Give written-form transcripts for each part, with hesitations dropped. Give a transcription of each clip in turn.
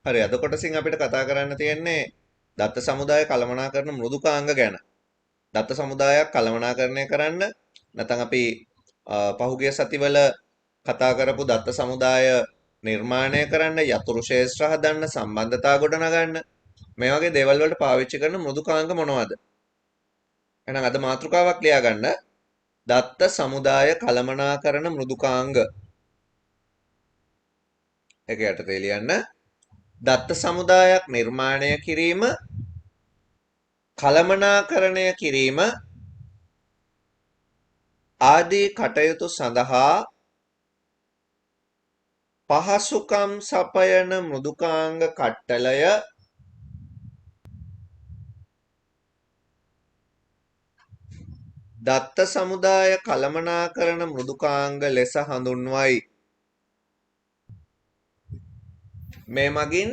හරි අද කොටසින් අපිට කතා කරන්න තියෙන්නේ දත්ත සමුදාය කළමනාකරන මෘදුකාංග ගැන. දත්ත සමුදායක් කළමනාකරණය කරන්න නැත්නම් අපි පහුගිය සතිවල කතා කරපු දත්ත සමුදාය නිර්මාණය කරන්න යතුරු ශේෂ්ත්‍ර හදන්න සම්බන්ධතා ගොඩනගන්න මේ වගේ දේවල් වලට පාවිච්චි කරන මෘදුකාංග මොනවද? එහෙනම් අද මාතෘකාවක් ලියා ගන්න. දත්ත සමුදාය කළමනාකරන මෘදුකාංග. ඒක යටතේ ලියන්න. දත්ත සමුදායක් නිර්මාණය කිරීම කළමනාකරණය කිරීම ආදී කටයුතු සඳහා පහසුකම් සපයන මෘදුකාංග කට්ටලය දත්ත සමුදාය කළමනාකරන මෘදුකාංග ලෙස හඳුන්වයි. මේ මගින්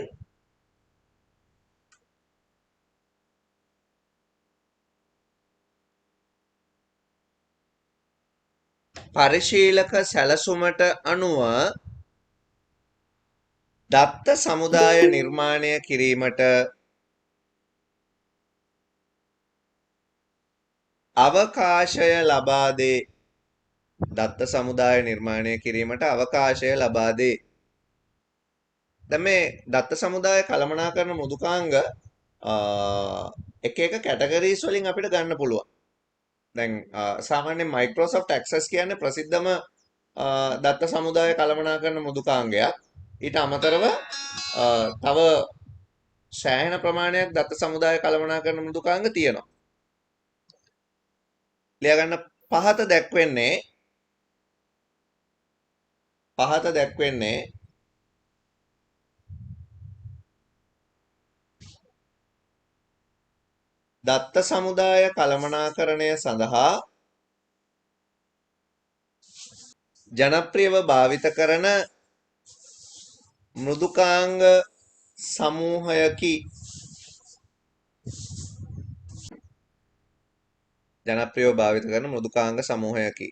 පරිශීලක සැලසුමට අනුව දත්ත සමුදාය නිර්මාණය කිරීමට අවකාශය ලබා දේ. දත්ත සමුදාය නිර්මාණය කිරීමට අවකාශය ලබා දේ. දැන් මේ දත්ත සමුදාය කළමනාකරන මෘදුකාංග එක එක කැටගරීස් වලින් අපිට ගන්න පුළුවන්. දැන් සාමාන්‍යයෙන් Microsoft Access කියන්නේ ප්‍රසිද්ධම දත්ත සමුදාය කළමනාකරන මෘදුකාංගයක්. ඊට අමතරව තව සෑහෙන ප්‍රමාණයක් දත්ත සමුදාය කළමනාකරන මෘදුකාංග තියෙනවා. ලියා ගන්න පහත දැක්වෙන්නේ දත්ත සමුදාය කළමනාකරණය සඳහා ජනප්‍රියව භාවිත කරන මෘදුකාංග සමූහයකි. ජනප්‍රියව භාවිත කරන මෘදුකාංග සමූහයකි.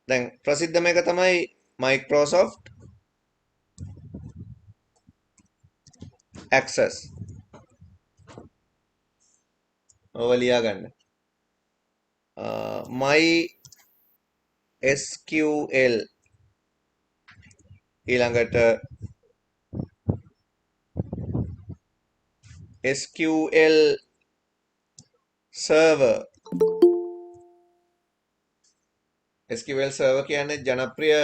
දැන් ප්‍රසිද්ධම එක තමයි Microsoft Access. ඔව ලියා ගන්න. MySQL ඊළඟට SQL server. SQL server කියන්නේ ජනප්‍රිය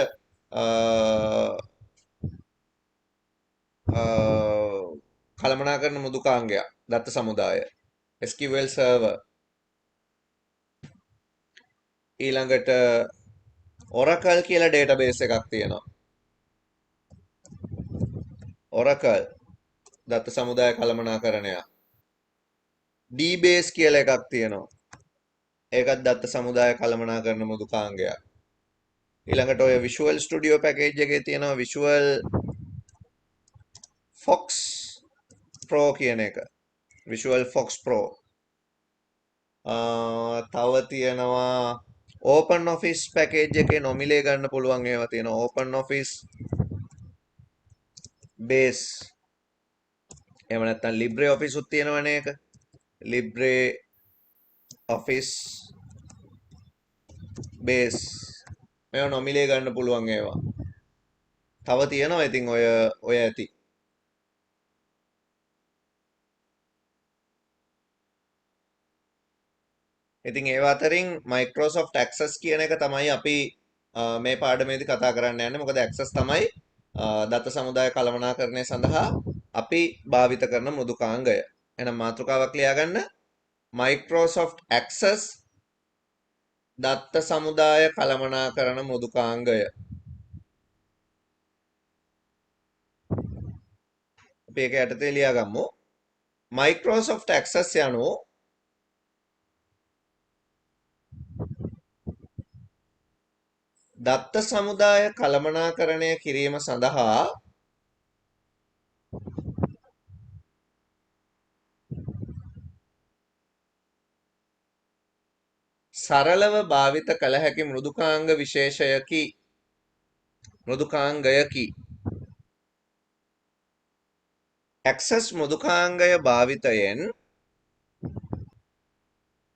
කළමනාකරන මෘදුකාංගයක් දත්ත සමුදාය. SQL server. ඊළඟට Oracle කියලා database එකක් තියෙනවා. Oracle දත්ත සමුදාය කළමනාකරණය. DBase කියලා එකක් තියෙනවා. ඒකත් දත්ත සමුදාය කළමනාකරන මෘදුකාංගයක්. ඊළඟට ඔය Visual Studio package එකේ තියෙනවා Visual Fox Pro කියන එක. Visual Fox Pro. තව තියෙනවා Open Office package එකේ නොමිලේ ගන්න පුළුවන් ඒවා තියෙනවා. Open Office Base. එහෙම නැත්නම් LibreOffice උත් තියෙනවනේ ඒක. LibreOffice Base. මේවා නොමිලේ ගන්න පුළුවන් ඒවා. තව තියෙනවා ඉතින් ඔය ඇති. ඉතින් ඒවා අතරින් Microsoft Access කියන එක තමයි අපි මේ පාඩමේදී කතා කරන්න යන්නේ. මොකද Access තමයි දත්ත සමුදාය කළමනාකරණය සඳහා අපි භාවිත කරන මෘදුකාංගය. එහෙනම් මාතෘකාවක් ලියා ගන්න. Microsoft Access දත්ත සමුදාය කළමනාකරන මෘදුකාංගය. අපි ඒක යටතේ ලියා ගමු. Microsoft Access යනු දත්ත සමුදාය කළමනාකරණය කිරීම සඳහා සරලව භාවිත කළ හැකි මෘදුකාංග විශේෂයකි. ඇක්සස් මෘදුකාංගය භාවිතයෙන්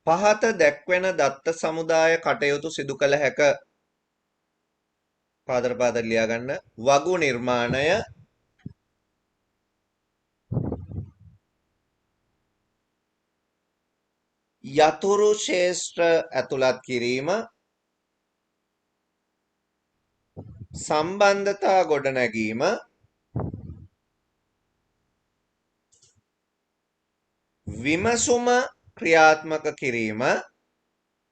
පහත දැක්වෙන දත්ත සමුදාය කටයුතු සිදු කළ හැක. පාදර පාදර ලියා ගන්න. වගු නිර්මාණය, යතුරු ශේෂ්ත්‍ර ඇතුළත් කිරීම, සම්බන්ධතා ගොඩනැගීම, විමසුම ක්‍රියාත්මක කිරීම.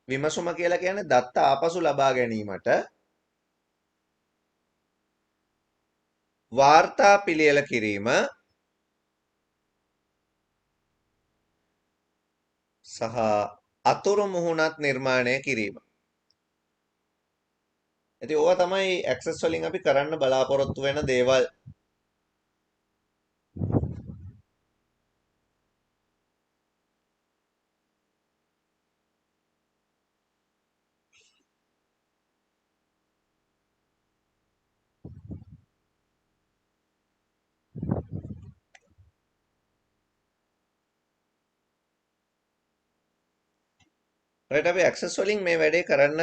විමසුම කියලා කියන්නේ දත්ත ආපසු ලබා ගැනීමට. වාර්තා පිළියෙල කිරීම සහ අතුරු මුහුණත් නිර්මාණය කිරීම. ඉතින් ඕවා තමයි ඇක්සස් වලින් අපි කරන්න බලාපොරොත්තු වෙන දේවල්. රයිට් අපි ඇක්සස් වලින් මේ වැඩේ කරන්න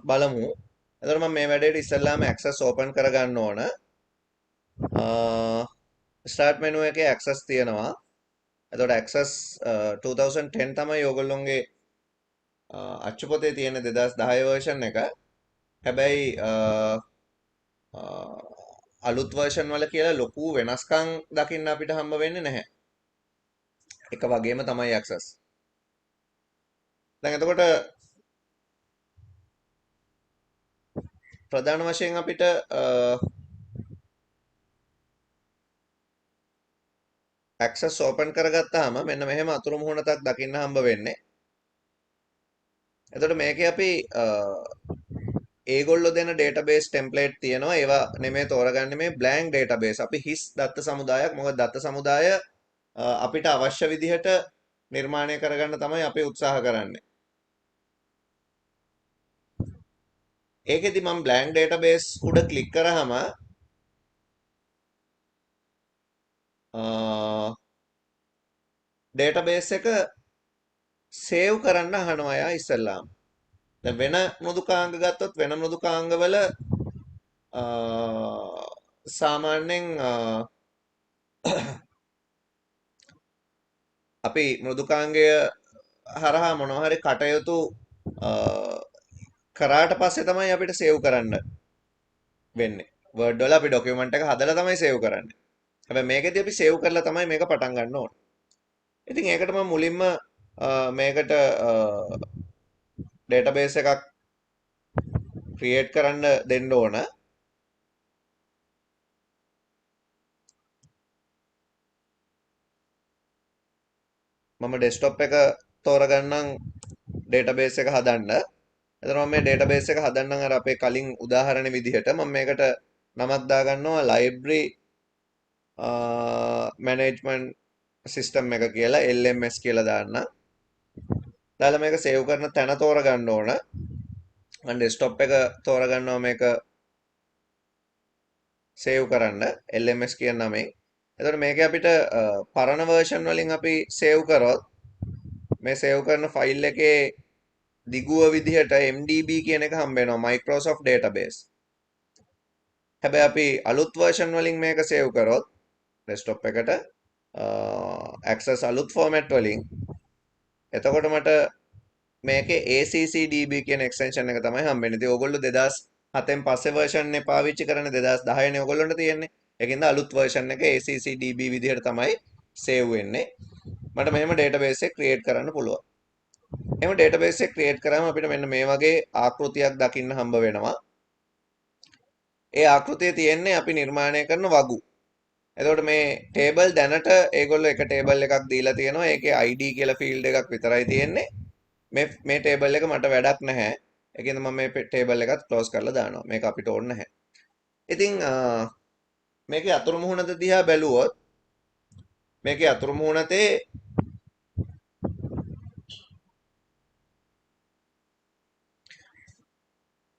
බලමු. එතකොට මම මේ වැඩේට ඉස්සෙල්ලාම ඇක්සස් ඕපන් කරගන්න ඕන. ස්ටාර්ට් මෙනු එකේ ඇක්සස් තියෙනවා. එතකොට ඇක්සස් 2010 තමයි ඕගොල්ලොන්ගේ අච්චු පොතේ තියෙන 2010 version එක. හැබැයි අලුත් version වල කියලා ලොකු වෙනස්කම් දකින්න අපිට හම්බ වෙන්නේ නැහැ. එක වගේම තමයි ඇක්සස්. දැන් එතකොට ප්‍රධාන වශයෙන් අපිට ඇක්සස් ඕපන් කරගත්තාම මෙන්න මෙහෙම අතුරු මුහුණතක් දකින්න හම්බ වෙන්නේ. එතකොට මේකේ අපි ඒගොල්ලෝ දෙන database template තියෙනවා. ඒවා නෙමෙයි තෝරගන්නේ මේ blank database. අපි හිස් දත්ත සමුදායක්. මොකද දත්ත සමුදාය අපිට අවශ්‍ය විදිහට නිර්මාණය කරගන්න තමයි අපි උත්සාහ කරන්නේ. ඒකෙදි මම blank database උඩ ක්ලික් කරාම database එක සේව් කරන්න අහනවා යා ඉස්සෙල්ලාම. දැන් වෙන මෘදුකාංග ගත්තොත් වෙන මෘදුකාංගවල සාමාන්‍යයෙන් අපි මෘදුකාංගය හරහා මොනවා හරි කටයුතු කරාට පස්සේ තමයි අපිට සේව් කරන්න වෙන්නේ. Word වල අපි ડોකියුමන්ට් එක හදලා තමයි සේව් කරන්නේ. හැබැයි මේකෙදී අපි සේව් කරලා තමයි මේක පටන් ගන්න ඕනේ. ඉතින් ඒකට මම මුලින්ම මේකට database එකක් create කරන්න දෙන්න ඕන. මම desktop එක තෝරගන්නම් database එක හදන්න. එතන මම මේ database එක හදන්නම් අර අපේ කලින් උදාහරණ විදිහට මම මේකට නමක් දාගන්නවා library management system එක කියලා LMS කියලා දාන්න. දාලා මේක සේව් කරන තැන තෝරගන්න ඕන. මම desktop එක තෝරගන්නවා මේක සේව් කරන්න LMS කියන නමෙන්. එතකොට මේකේ අපිට පරණ version වලින් අපි සේව් කරොත් මේ සේව් කරන ෆයිල් එකේ දිගුව විදිහට MDB කියන එක හම්බ වෙනවා Microsoft Database. හැබැයි අපි අලුත් version වලින් මේක සේව් කරොත් desktop එකට access අලුත් format වලින් එතකොට මට මේකේ ACCDB කියන extension එක තමයි හම්බෙන්නේ. ඉතින් ඕගොල්ලෝ 2007න් පස්සේ version එක පාවිච්චි කරන 2010 නේ ඕගොල්ලන්ට තියෙන්නේ. ඒකින්ද අලුත් version එක ACCDB විදිහට තමයි save වෙන්නේ. මට මෙහෙම database එක create කරන්න පුළුවන්. එහෙම database එක create කරාම අපිට මෙන්න මේ වගේ ආකෘතියක් දකින්න හම්බ වෙනවා. ඒ ආකෘතිය තියෙන්නේ අපි නිර්මාණය කරන වගු. එතකොට මේ table දැනට ඒගොල්ලෝ එක table එකක් දීලා තියෙනවා. ඒකේ ID කියලා field එකක් විතරයි තියෙන්නේ. මේ table එක මට වැඩක් නැහැ. ඒකින්ද මම මේ table එකත් close කරලා දානවා. මේක අපිට ඕනේ නැහැ. ඉතින් මේකේ අතුරු මුහුණත දිහා බැලුවොත් මේකේ අතුරු මුහුණතේ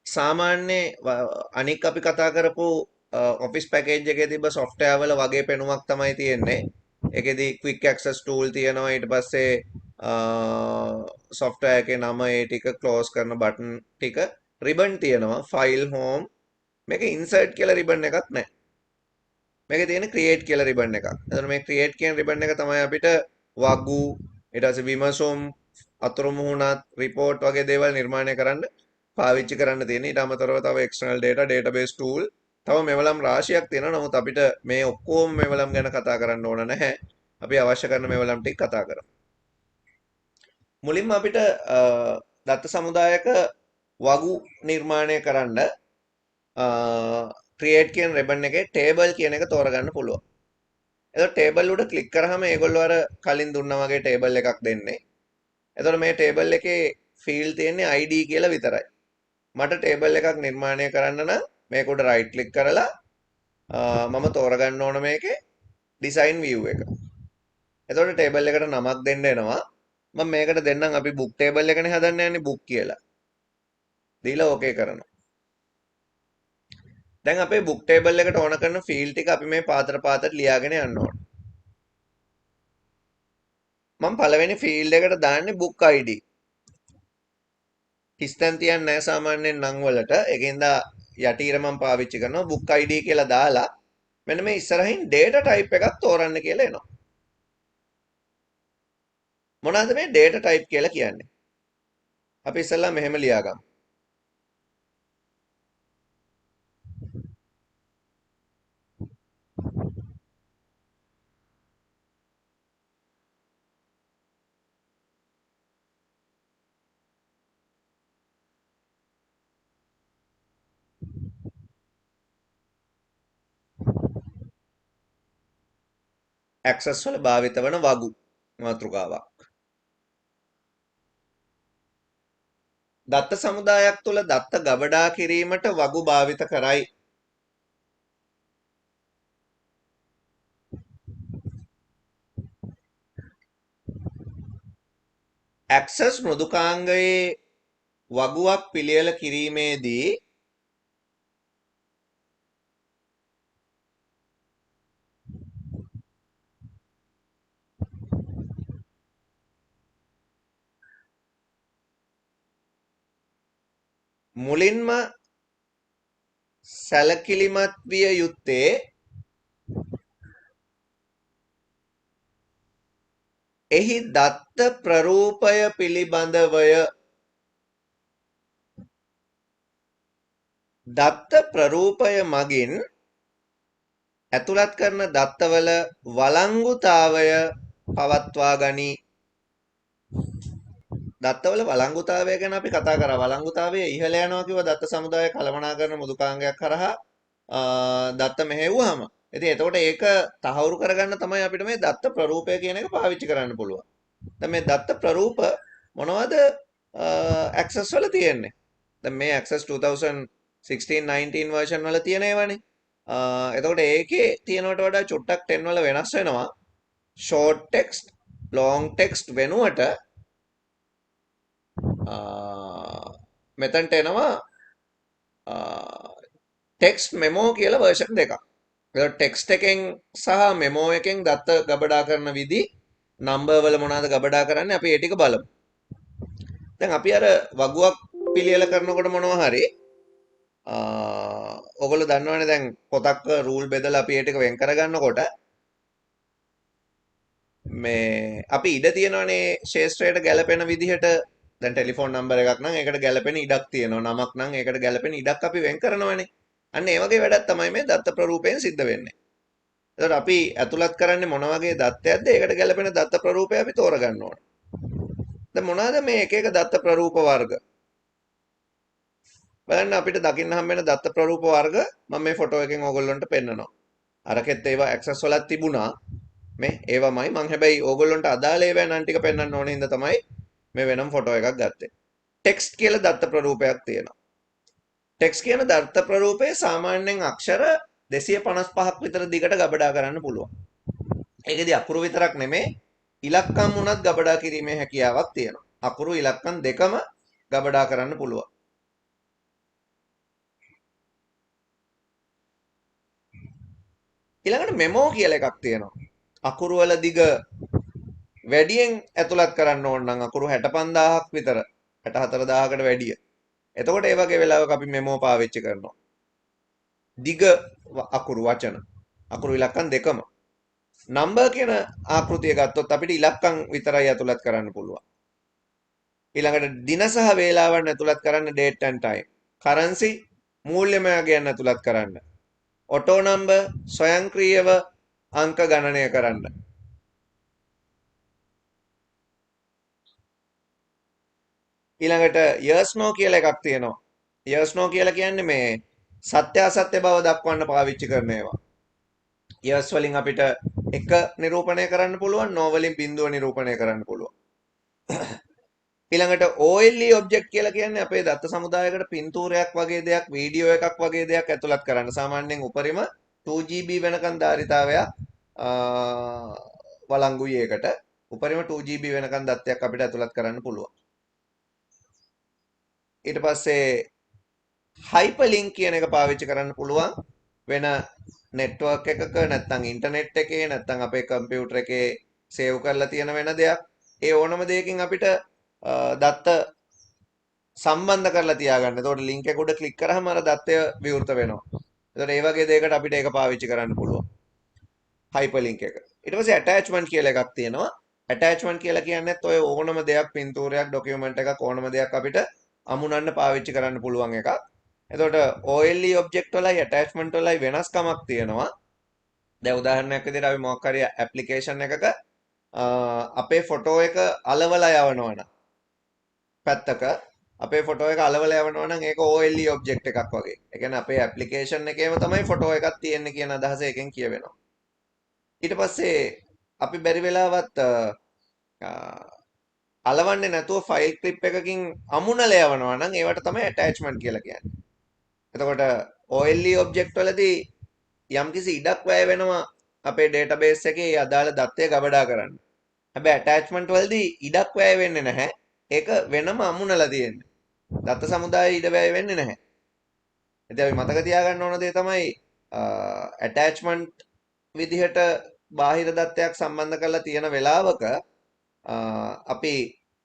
සාමාන්‍ය අනික් අපි කතා කරපු ඔෆිස් පැකේජ් එකේ තිබ්බ software වල වගේ පෙනුමක් තමයි තියෙන්නේ. ඒකෙදි quick access tool තියෙනවා. ඊට පස්සේ software එකේ නම ඒ ටික close කරන button ටික ribbon තියෙනවා. file home මේක insert කියලා ribbon එකක් නැහැ. මේකේ තියෙන create කියලා ribbon එකක්. එතකොට මේ create කියන ribbon එක තමයි අපිට වගු ඊට පස්සේ විමසුම් අතුරුමුහුණත් report වගේ දේවල් නිර්මාණය කරන්න පාවිච්චි කරන්න තියෙන. ඊට අමතරව තව external data database tool තව මෙවලම් රාශියක් තියෙනවා. නමුත් අපිට මේ ඔක්කොම මෙවලම් ගැන කතා කරන්න ඕන නැහැ. අපි අවශ්‍ය කරන මෙවලම් ටික කතා කරමු. මුලින්ම අපිට දත්ත සමුදායක වගු නිර්මාණය කරන්න create කියන ribbon එකේ table කියන එක තෝරගන්න පුළුවන්. එතකොට table උඩ ක්ලික් කරාම ඒගොල්ලෝ අර කලින් දුන්නා වගේ table එකක් දෙන්නේ. එතකොට මේ table එකේ field තියෙන්නේ ID කියලා විතරයි. මට table එකක් නිර්මාණය කරන්න නම් මේක උඩ right click කරලා මම තෝරගන්න ඕන මේකේ design view එක. එතකොට table එකට නමක් දෙන්න එනවා. මම මේකට දෙන්නම් අපි book table එකනේ හදන්න යන්නේ book කියලා. දීලා okay කරනවා. දැන් අපේ book table එකට ඕන කරන field ටික අපි මේ පාතට ලියාගෙන යන්න ඕන. මම පළවෙනි field එකට දාන්නේ book ID. හිස්තැන් තියන්නේ නැහැ සාමාන්‍යයෙන් නම් වලට. ඒකින්ද යටිර මම පාවිච්චි කරනවා book ID කියලා දාලා මෙන්න මේ ඉස්සරහින් data type එකක් තෝරන්න කියලා එනවා. මොනවාද මේ data type කියලා කියන්නේ? අපි ඉස්සෙල්ලා මෙහෙම ලියාගමු. access වල භාවිත වන වගු මාතෘකාවක්. දත්ත සමුදායක් තුළ දත්ත ගබඩා කිරීමට වගු භාවිත කරයි. access මෘදුකාංගයේ වගුවක් පිළියෙල කිරීමේදී මුලින්ම සැලකිලිමත් විය යුත්තේ එහි දත්ත ප්‍රරූපය පිළිබඳවය. දත්ත ප්‍රරූපය මගින් ඇතුළත් කරන දත්තවල වලංගුතාවය පවත්වා ගනී. දත්තවල වලංගුතාවය ගැන අපි කතා කරා. වලංගුතාවය ඉහළ යනවා කිව්ව දත්ත සමුදාය කළමනාකරන මෘදුකාංගයක් කරහා දත්ත මෙහෙව්වහම. ඉතින් එතකොට ඒක තහවුරු කරගන්න තමයි අපිට මේ දත්ත ප්‍රරූපය කියන එක පාවිච්චි කරන්න පුළුවන්. දැන් මේ දත්ත ප්‍රරූප මොනවද access වල තියෙන්නේ? දැන් මේ access 2016-19 version වල තියෙන ඒවානේ. එතකොට ඒකේ තියෙනවට වඩා චුට්ටක් 10 වල වෙනස් වෙනවා. short text, long text වෙනුවට මෙතනට එනවා text memo කියලා version දෙකක්. එතකොට text එකෙන් සහ memo එකෙන් දත්ත ගබඩා කරන විදි number වල මොනවාද ගබඩා කරන්නේ අපි ඒ ටික බලමු. දැන් අපි අර වගුවක් පිළියෙල කරනකොට මොනවා හරි ඔයගොල්ලෝ දන්නවනේ දැන් පොතක් රූල් බෙදලා අපි ඒ ටික වෙන් කරගන්නකොට මේ අපි ඉඩ තියෙනවනේ ශේෂ්ත්‍රයට ගැලපෙන විදිහට. දැන් ටෙලිෆෝන් නම්බර් එකක් නම් ඒකට ගැලපෙන ඉඩක් තියෙනවා. නමක් නම් ඒකට ගැලපෙන ඉඩක් අපි වෙන් කරනවනේ. අන්න ඒ වගේ වැඩක් තමයි මේ දත්ත ප්‍රරූපයෙන් සිද්ධ වෙන්නේ. එතකොට අපි ඇතුළත් කරන්නේ මොන වගේ දත්තයක්ද? ඒකට ගැලපෙන දත්ත ප්‍රරූපය අපි තෝරගන්න ඕන. දැන් මොනවාද මේ එක එක දත්ත ප්‍රරූප වර්ග? බලන්න අපිට දකින්න හම්බ වෙන දත්ත ප්‍රරූප වර්ග මම මේ ෆොටෝ එකෙන් ඕගොල්ලන්ට පෙන්නනවා. අරකෙත් ඒවා ඇක්සස් වලත් තිබුණා. මේ ඒවමයි මම හැබැයි ඕගොල්ලන්ට අදාළ ඒවා නම් ටික පෙන්වන්න ඕනේ හින්දා තමයි මේ වෙනම ෆොටෝ එකක් ගත්තේ. ටෙක්ස්ට් කියලා දත්ත ප්‍රරූපයක් තියෙනවා. ටෙක්ස්ට් කියන දත්ත ප්‍රරූපේ සාමාන්‍යයෙන් අක්ෂර 255ක් විතර දිගට ගබඩා කරන්න පුළුවන්. ඒකෙදි අකුරු විතරක් නෙමෙයි ඉලක්කම් උනත් ගබඩා කිරීමේ හැකියාවක් තියෙනවා. අකුරු ඉලක්කම් දෙකම ගබඩා කරන්න පුළුවන්. ඊළඟට මෙමෝ කියලා එකක් තියෙනවා. අකුරු වල දිග වැඩියෙන් ඇතුළත් කරන්න ඕන නම් අකුරු 65000ක් විතර 64000කට වැඩිය. එතකොට ඒ වගේ වෙලාවක අපි මෙමෝ පාවිච්චි කරනවා. දිග අකුරු වචන අකුරු ඉලක්කම් දෙකම. නම්බර් කියන ආකෘතිය ගත්තොත් අපිට ඉලක්කම් විතරයි ඇතුළත් කරන්න පුළුවන්. ඊළඟට දින සහ වේලාවන් ඇතුළත් කරන්න date and time. currency මූල්‍යමය අගයන් ඇතුළත් කරන්න. ඔටෝ නම්බර් ස්වයංක්‍රීයව අංක ගණනය කරන්න. ඊළඟට yes no කියලා එකක් තියෙනවා. yes no කියලා කියන්නේ මේ සත්‍ය අසත්‍ය බව දක්වන්න පාවිච්චි කරන ඒවා. yes වලින් අපිට 1 නිරූපණය කරන්න පුළුවන්, no වලින් 0 නිරූපණය කරන්න පුළුවන්. ඊළඟට OLE ඔබ්ජෙක්ට් කියලා කියන්නේ අපේ දත්ත සමුදායකට පින්තූරයක් වගේ දෙයක්, වීඩියෝ එකක් වගේ දෙයක් ඇතුළත් කරන්න. සාමාන්‍යයෙන් උපරිම 2GB වෙනකන් ධාරිතාවයක් වළංගුයි ඒකට. උපරිම 2GB වෙනකන් දත්තයක් අපිට ඇතුළත් කරන්න පුළුවන්. ඊට පස්සේ hyperlink කියන එක පාවිච්චි කරන්න පුළුවන් වෙන network එකක නැත්නම් ඉන්ටර්නෙට් එකේ නැත්නම් අපේ කම්පියුටර් එකේ සේව් කරලා තියෙන වෙන දෙයක්. ඒ ඕනම දෙයකින් අපිට දත්ත සම්බන්ධ කරලා තියාගන්න. එතකොට link එක උඩ ක්ලික් කරාම අර දත්තය විවෘත වෙනවා. එතකොට ඒ වගේ දෙයකට අපිට ඒක පාවිච්චි කරන්න පුළුවන්. hyperlink එක. ඊට පස්සේ attachment කියලා එකක් තියෙනවා. attachment කියලා කියන්නේත් ඔය ඕනම දෙයක් පින්තූරයක් document එකක් ඕනම දෙයක් අපිට අමුණන්න පාවිච්චි කරන්න පුළුවන් එකක්. එතකොට OLE object වලයි attachment වලයි වෙනස්කමක් තියෙනවා. දැන් උදාහරණයක් විදිහට අපි මොකක් හරි application එකක අපේ ෆොටෝ එක අලවලා යවනවා නම් පැත්තක අපේ ෆොටෝ එක අලවලා යවනවා නම් ඒක OLE object එකක් වගේ. ඒ කියන්නේ අපේ application එකේම තමයි ෆොටෝ එකක් තියෙන්නේ කියන අදහස එකෙන් කියවෙනවා. ඊට පස්සේ අපි බැරි වෙලාවත් අලවන්නේ නැතුව ෆයිල් ක්ලිප් එකකින් අමුණලා යවනවා නම් ඒවට තමයි attachment කියලා කියන්නේ. එතකොට OLE object වලදී යම්කිසි ඉඩක් වැය වෙනවා අපේ database එකේ අදාළ දත්තය ගබඩා කරන්න. හැබැයි attachment වලදී ඉඩක් වැය වෙන්නේ නැහැ. ඒක වෙනම අමුණලා තියෙන්නේ. දත්ත සමුදායේ ඉඩ වැය වෙන්නේ නැහැ. ඉතින් අපි මතක තියාගන්න ඕන දේ තමයි attachment විදිහට බාහිර දත්තයක් සම්බන්ධ කරලා තියෙන වෙලාවක අපි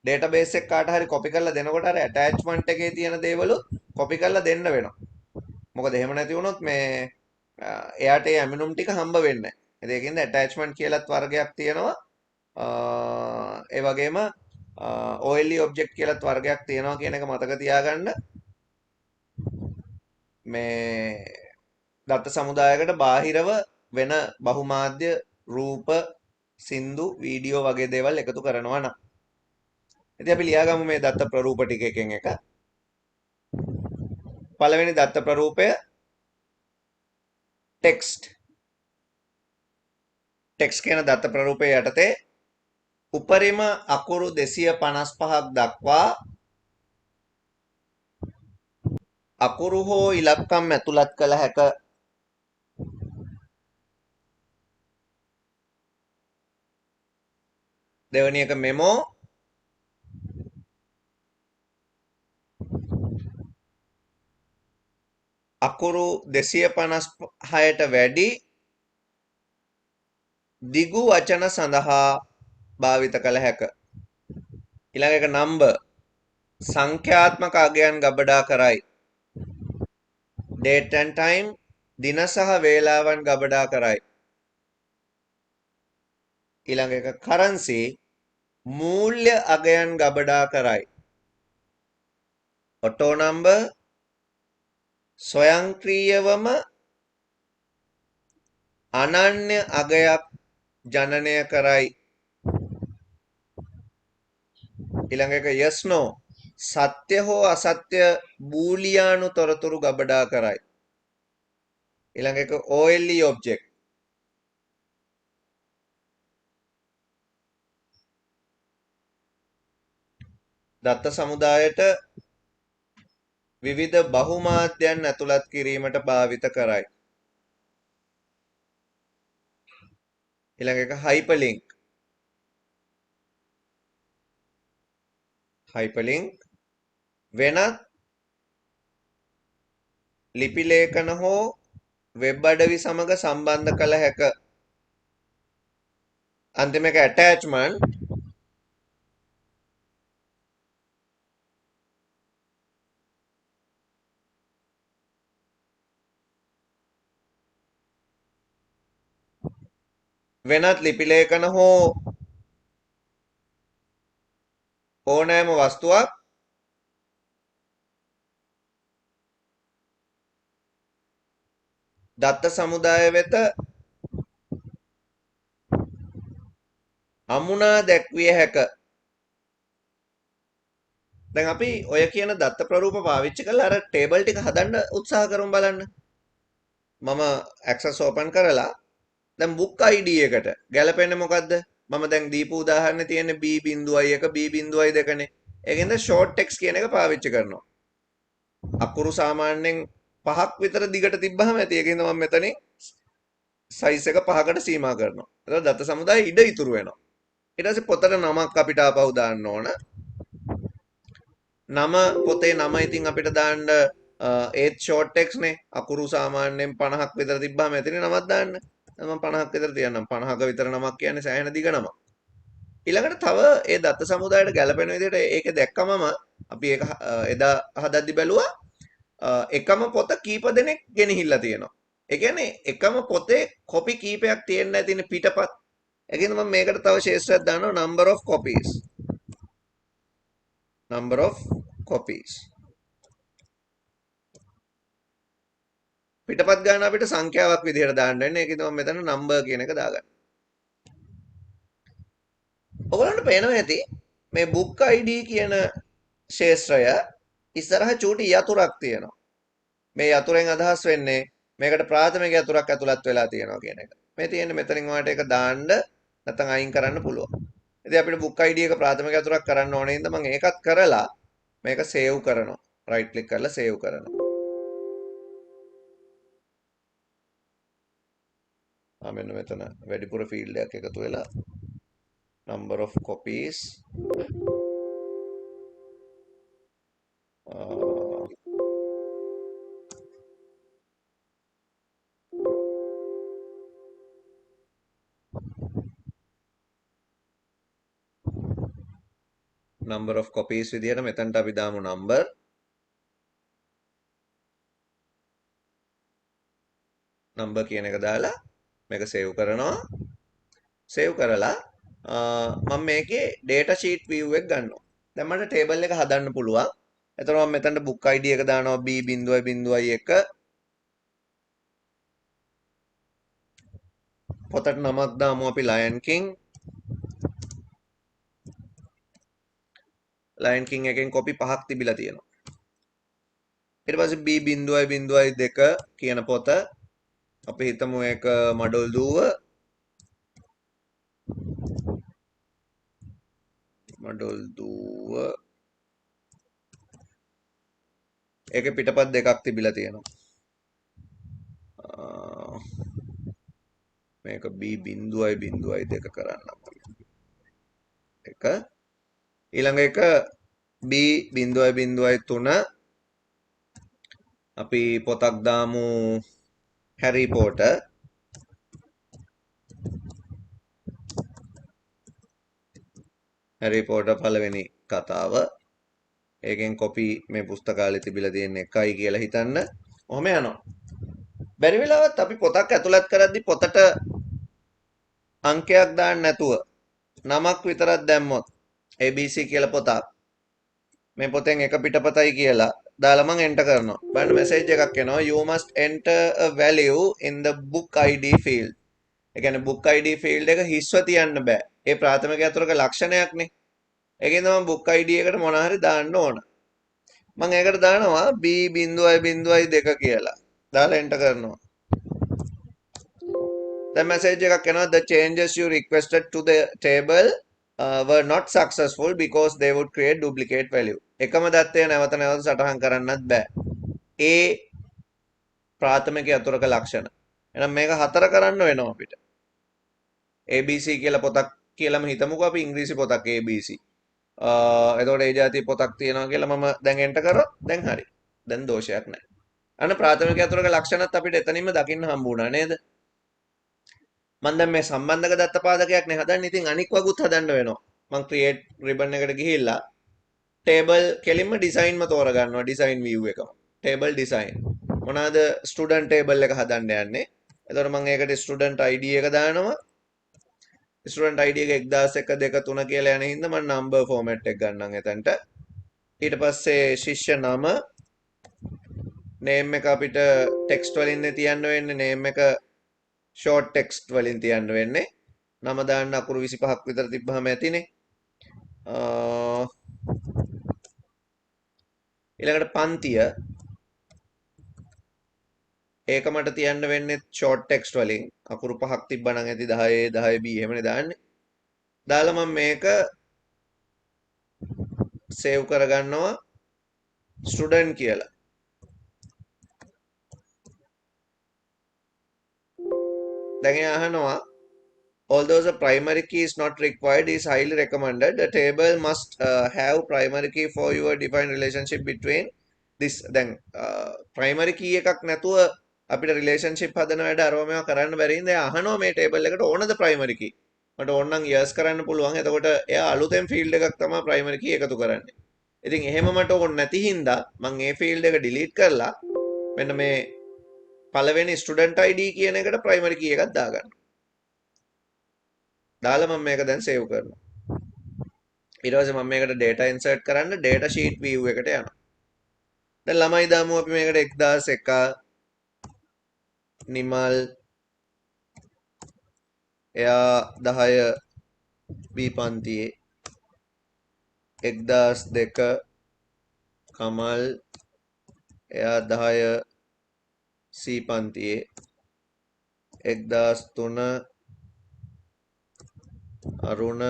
database එක කාට හරි copy කරලා දෙනකොට අර attachment එකේ තියෙන දේවලු copy කරලා දෙන්න වෙනවා. මොකද එහෙම නැති වුණොත් මේ එයාට ඒ ඇමිනුම් ටික හම්බ වෙන්නේ නැහැ. ඒකින්ද attachment කියලාත් වර්ගයක් තියෙනවා. ඒ වගේම OLE object කියලාත් වර්ගයක් තියෙනවා කියන එක මතක තියාගන්න. මේ දත්ත සමුදායකට බාහිරව වෙන බහුමාධ්‍ය රූප සින්දු වීඩියෝ වගේ දේවල් එකතු කරනවා නම් ඉතින් අපි ලියාගමු මේ දත්ත ප්‍රරූප ටික එකෙන් එක. පළවෙනි දත්ත ප්‍රරූපය text කියන දත්ත ප්‍රරූපය යටතේ උපරිම අකුරු 255ක් දක්වා අකුරු හෝ ඉලක්කම් ඇතුළත් කළ හැක. දෙවැනි එක මෙමෝ අකුරු 256ට වැඩි දිගු වචන සඳහා භාවිත කළ හැක. ඊළඟ එක නම්බර් සංඛ්‍යාත්මක අගයන් ගබඩා කරයි. date and time දින සහ වේලාවන් ගබඩා කරයි. ඊළඟ එක currency මූල්‍ය අගයන් ගබඩා කරයි. ඔටෝ නම්බර් ස්වයංක්‍රීයවම අනන්‍ය අගයක් ජනනය කරයි. ඊළඟ එක yes no සත්‍ය හෝ අසත්‍ය බූලියානු තොරතුරු ගබඩා කරයි. ඊළඟ එක OLE object දත්ත සමුදායට විවිධ බහුමාධ්‍යයන් ඇතුළත් කිරීමට භාවිත කරයි. ඊළඟ එක hyperlink වෙනත් ලිපි ලේඛන හෝ වෙබ් අඩවි සමග සම්බන්ධ කළ හැක. අන්තිම එක attachment වෙනත් ලිපි ලේඛන හෝ ඕනෑම වස්තුවක් දත්ත සමුදාය වෙත අමුණා දැක්විය හැක. දැන් අපි ඔය කියන දත්ත ප්‍රරූප පාවිච්චි කරලා අර ටේබල් ටික හදන්න උත්සාහ කරමු බලන්න. මම access open කරලා දැන් book ID එකට ගැලපෙන්නේ මොකද්ද? මම දැන් දීපු උදාහරණේ තියෙන්නේ B.1 B.2 නේ. ඒකෙන්ද short text කියන එක පාවිච්චි කරනවා. අකුරු සාමාන්‍යයෙන් 5ක් විතර දිගට තිබ්බහම ඇති. ඒකෙන්ද මම මෙතනින් size එක 5කට සීමා කරනවා. එතකොට දත්ත සමුදාය ඉඩ ඉතුරු වෙනවා. ඊට පස්සේ පොතට නමක් අපිට ආපහු දාන්න ඕන. නම පොතේ නම ඉතින් අපිට දාන්න ඒත් ෂෝට් ටෙක්ස්ට් නේ. අකුරු සාමාන්‍යයෙන් 50ක් විතර තිබ්බම එතන නමක් දාන්න. මම 50ක් විතර තියන්නම්. 50ක විතර නමක් කියන්නේ සෑහෙන දිග නමක්. ඊළඟට තව ඒ දත්ත සමුදායට ගැලපෙන විදිහට ඒකේ දැක්කමම අපි ඒක එදා හදද්දි බැලුවා එකම පොත කීප දෙනෙක් ගෙනහිල්ලා තියෙනවා. ඒ කියන්නේ එකම පොතේ කොපි කීපයක් තියෙන්න ඇතිනේ පිටපත්. ඒකෙන් මම මේකට තව ශේෂ්ත්‍රයක් දානවා number of copies. number of copies. පිටපත් ගන්න අපිට සංඛ්‍යාවක් විදිහට දාන්න වෙන්නේ. ඒකෙන් මම මෙතන number කියන එක දාගන්න. ඔයගලන්ට පේනවා ඇති මේ book ID කියන ශේෂ්ත්‍රය ඉස්සරහ චූටි යතුරක් තියෙනවා. මේ යතුරෙන් අදහස් වෙන්නේ මේකට ප්‍රාථමික යතුරක් ඇතුළත් වෙලා තියෙනවා කියන එක. මේ තියෙන්නේ මෙතනින් ඔයාලට ඒක දාන්න නැත්නම් අයින් කරන්න පුළුවන්. ඉතින් අපිට book ID එක ප්‍රාථමික යතුරක් කරන්න ඕනේ ඉඳ මම ඒකත් කරලා මේක save කරනවා. right click කරලා save කරනවා. මෙන්න මෙතන වැඩිපුර ෆීල්ඩ් එකක් එකතු වෙලා number of copies number of copies විදිහට මෙතනට අපි දාමු number කියන එක දාලා මේක save කරනවා. save කරලා මම මේකේ data sheet view එක ගන්නවා. දැන් මට table එක හදන්න පුළුවන්. එතකොට මම මෙතනට book ID එක දානවා B.1 පොතට නමක් දාමු අපි Lion King. Lion King එකෙන් කොපි 5ක් තිබිලා තියෙනවා. ඊට පස්සේ B.2 කියන පොත අපි හිතමු ඒක මඩොල් දුව ඒකේ පිටපත් දෙකක් තිබිලා තියෙනවා. මේක B.2 කරන්නම්. එක ඊළඟ එක B.3 අපි පොතක් දාමු හැරි පොටර්. හැරි පොටර් පළවෙනි කතාව. ඒකෙන් කොපි මේ පුස්තකාලේ තිබිලා තියෙන එකයි කියලා හිතන්න. ඔහම යනවා. බැරි වෙලාවත් අපි පොතක් ඇතුළත් කරද්දි පොතට අංකයක් දාන්න නැතුව නමක් විතරක් දැම්මොත් ABC කියලා පොතක් මේ පොතෙන් එක පිටපතයි කියලා දාලා මම එන්ටර් කරනවා. බලන්න මෙසේජ් එකක් එනවා you must enter a value in the book ID field. ඒ කියන්නේ book ID field එක හිස්ව තියන්න බෑ. ඒ ප්‍රාථමික යතුරක ලක්ෂණයක්නේ. ඒකෙන් තමයි book ID එකට මොන හරි දාන්න ඕන. මම ඒකට දානවා B.2 කියලා. දාලා එන්ටර් කරනවා. දැන් මෙසේජ් එකක් එනවා the changes you requested to the table were not successful because they would create duplicate value. එකම දත්තය නැවත නැවත සටහන් කරන්නත් බෑ. ඒ ප්‍රාථමික යතුරක ලක්ෂණ. එහෙනම් මේක 4 කරන්න වෙනවා අපිට. ABC කියලා පොතක් කියලාම හිතමුකෝ අපි ඉංග්‍රීසි පොතක් ABC. එතකොට ඒ જાති පොතක් තියෙනවා කියලා මම දැන් එන්ටර් කරොත් දැන් හරි. දැන් දෝෂයක් නැහැ. අන්න ප්‍රාථමික අතුරක ලක්ෂණත් අපිට එතනින්ම දකින්න හම්බ වුණා නේද? මම දැන් මේ සම්බන්ධක දත්ත පාදකයක් නේ හදන්නේ. ඉතින් අනික් වගුත් හදන්න වෙනවා. මම ක්‍රියේට් රිබන් එකට ගිහිල්ලා ටේබල් කෙලින්ම ඩිසයින්ම තෝරගන්නවා ඩිසයින් view එකම. Table design. මොනවාද ස්ටුඩන්ට් ටේබල් එක හදන්න යන්නේ. එතකොට මම ඒකට ස්ටුඩන්ට් ID එක දානවා. ස්ටුඩන්ට් ID එක 1001 2 3 කියලා යන හින්දා මම නම්බර් ෆෝමැට් එක ගන්නම් එතනට. ඊට පස්සේ ශිෂ්‍ය නම නේම් එක අපිට ටෙක්ස්ට් වලින් තියන්න වෙන්නේ. නේම් එක ෂෝට් ටෙක්ස්ට් වලින් තියන්න වෙන්නේ. නම දාන්න අකුරු 25ක් විතර තිබ්බහම ඇතිනේ. ඊළඟට පන්තිය ඒක මට තියන්න වෙන්නේ ෂෝට් ටෙක්ස්ට් වලින් අකුරු 5ක් තිබ්බනම් ඇති 10 10 B එහෙමනේ දාන්නේ. දාලා මම මේක සේව් කරගන්නවා ස්ටුඩන්ට් කියලා. දැන් අහනවා although the primary key is not required is highly recommended the table must have primary key for your defined relationship between this දැන් primary key එකක් නැතුව අපිට relationship හදන වැඩ අරව මේවා කරන්න බැරි හින්දා එයා අහනවා මේ table එකට ඕනද primary key මට ඕනනම් yes කරන්න පුළුවන් එතකොට එයා අලුතෙන් field එකක් තමයි primary key එකතු කරන්නේ ඉතින් එහෙම මට ඕන නැති හින්දා මම මේ field එක delete කරලා මෙන්න මේ පළවෙනි student ID කියන එකට primary key එකක් දාගන්නවා දාලා මම මේක දැන් සේව් කරනවා. ඊට පස්සේ මම මේකට data insert කරන්න data sheet view එකට යනවා. දැන් ළමයි දාමු අපි මේකට 1001 නිමල් එයා 10 B පන්තියේ 1002 කමල් එයා 10 C පන්තියේ 1003 අරුණ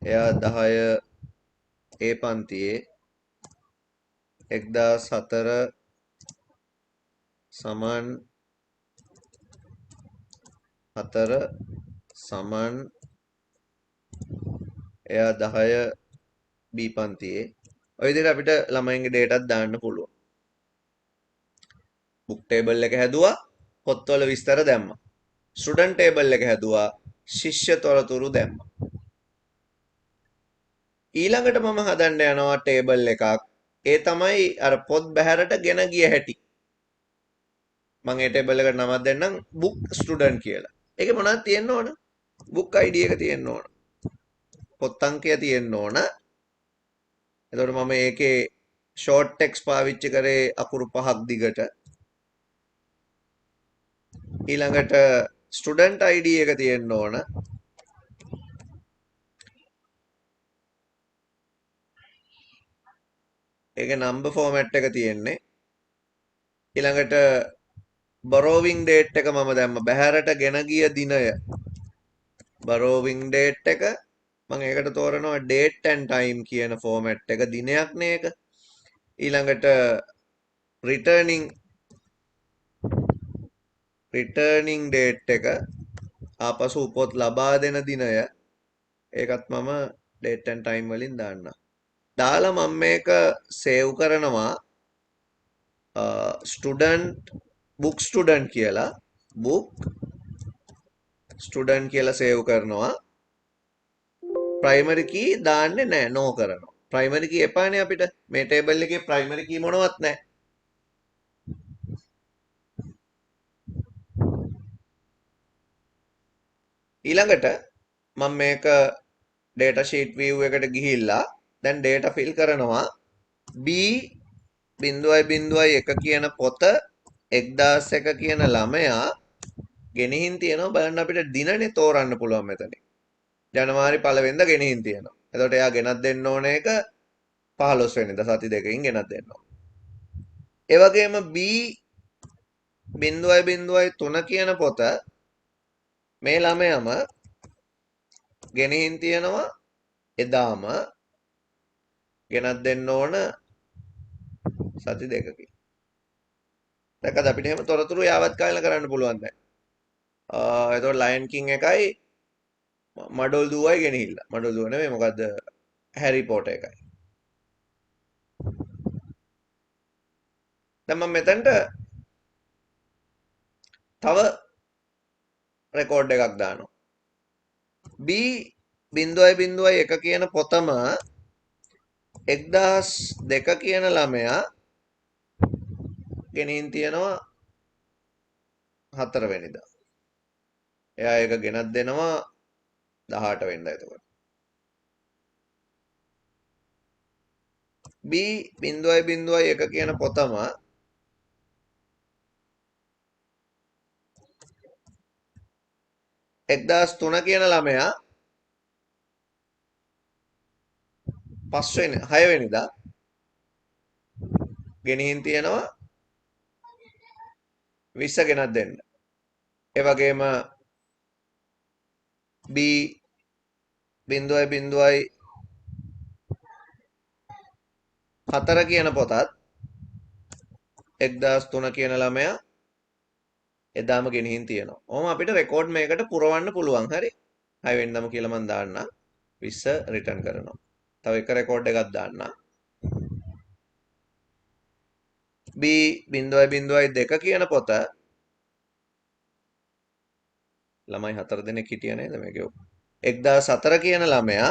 එයා 10 A පන්තියේ 1004 සමන් 4 සමන් එයා 10 B පන්තියේ ඔය විදිහට අපිට ළමයින්ගේ dataත් දාන්න පුළුවන්. book table එක හැදුවා පොත්වල විස්තර දැම්මා. student table එක හැදුවා ශිෂ්‍ය තොරතුරු දැම්මා. ඊළඟට මම හදන්න යනවා table එකක්. ඒ තමයි අර පොත් බැහැරට ගෙන ගිය හැටි. මම ඒ table එකට නමක් දෙන්නම් book student කියලා. ඒකේ මොනවද තියෙන්න ඕන? book ID එක තියෙන්න ඕන. පොත් අංකය තියෙන්න ඕන. එතකොට මම ඒකේ short text පාවිච්චි කරේ අකුරු 5ක් දිගට. ඊළඟට student ID එක තියෙන්න ඕන. ඒකේ number format එක තියෙන්නේ. ඊළඟට borrowing date එක මම දැම්ම බැහැරට ගෙන ගිය දිනය. borrowing date එක මම ඒකට තෝරනවා date and time කියන format එක දිනයක් නේ ඒක. ඊළඟට returning date එක ආපසු පොත් ලබා දෙන දිනය ඒකත් මම date and time වලින් දාන්නම්. දාලා මම මේක සේව් කරනවා student book student කියලා book student කියලා සේව් කරනවා primary key දාන්නේ නැහැ no කරනවා primary key එපානේ අපිට මේ table එකේ primary key මොනවත් නැහැ ඊළඟට මම මේක data sheet view එකට ගිහිල්ලා දැන් data fill කරනවා B.01 කියන පොත 1001 කියන ළමයා ගෙනihin තියෙනවා බලන්න අපිට දිනනේ තෝරන්න පුළුවන් මෙතන. ජනවාරි 1 වෙනිදා ගෙනihin තියෙනවා. එතකොට එයා ගෙනත් දෙන්න ඕන එක 15 වෙනිදා සති දෙකකින් ගෙනත් දෙන්න ඕන. ඒ වගේම B.03 කියන පොත මේ ළමයාම ගෙනihin තියෙනවා එදාම ගෙනත් දෙන්න ඕන සති දෙකකින්. දැක්කද අපිට එහෙම තොරතුරු යාවත් කාලන කරන්න පුළුවන් දැන්. එතකොට ලයන් කිං එකයි මඩොල් දුවයි ගෙනහිල්ලා. මඩොල් දුව නෙමෙයි මොකද්ද? හැරි පොටර් එකයි. දැන් මම මෙතනට තව රෙකෝඩ් එකක් දානවා. B.01 කියන පොතම 1002 කියන ළමයා ගෙනින් තියනවා 4 වෙනිදා. එයා ඒක ගෙනත් දෙනවා 18 වෙනිදා එතකොට. B.01 කියන පොතම 1003 කියන ළමයා 6 වෙනිදා ගෙනින් තියනවා 20 ගෙනත් දෙන්න. ඒ වගේම B.04 කියන පොතත් 1003 කියන ළමයා එදාම ගෙනින් තියෙනවා. ඔහොම අපිට රෙකෝඩ් මේකට පුරවන්න පුළුවන්. හරි. 6 වෙනිදාම කියලා මම දාන්නම්. 20 රිටර්න් කරනවා. තව එක රෙකෝඩ් එකක් දාන්න. B.02 කියන පොත ළමයි 4 දෙනෙක් හිටියා නේද මේකේ? 1004 කියන ළමයා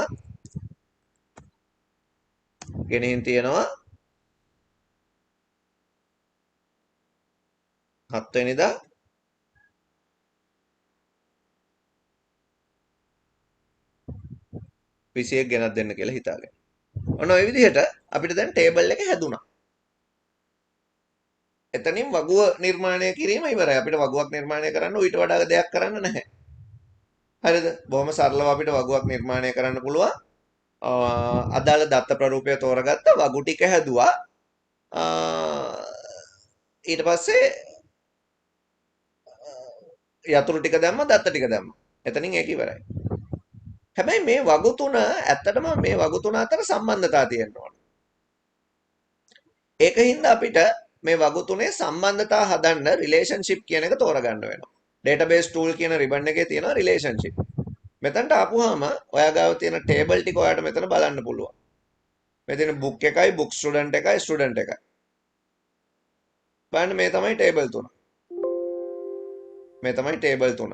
ගෙනින් තියෙනවා 7 වෙනිදා 21 ගෙනත් දෙන්න කියලා හිතාගෙන. ඔන්න ඔය විදිහට අපිට දැන් ටේබල් එක හැදුනා. එතනින් වගුව නිර්මාණය කිරීම ඉවරයි. අපිට වගුවක් නිර්මාණය කරන්න ඊට වඩා දෙයක් කරන්න නැහැ. හරිද? බොහොම සරලව අපිට වගුවක් නිර්මාණය කරන්න පුළුවන්. අදාළ දත්ත ප්‍රරූපය තෝරගත්ත වගු ටික හැදුවා. ඊට පස්සේ යතුරු ටික දැම්ම දත්ත ටික දැම්ම. එතනින් ඒක ඉවරයි. හැබැයි මේ වගු තුන ඇත්තටම මේ වගු තුන අතර සම්බන්ධතාවය තියෙන්න ඕන. ඒකින්ද අපිට මේ වගු තුනේ සම්බන්ධතාව හදන්න රිලේෂන්ෂිප් කියන එක තෝරගන්න වෙනවා. database tool කියන ribbon එකේ තියෙනවා රිලේෂන්ෂිප්. මෙතනට ආපුවාම ඔයා ගාව තියෙන ටේබල් ටික ඔයාලට මෙතන බලන්න පුළුවන්. මෙතන book එකයි book student එකයි student එකයි. බලන්න මේ තමයි ටේබල් තුන. මේ තමයි ටේබල් තුන.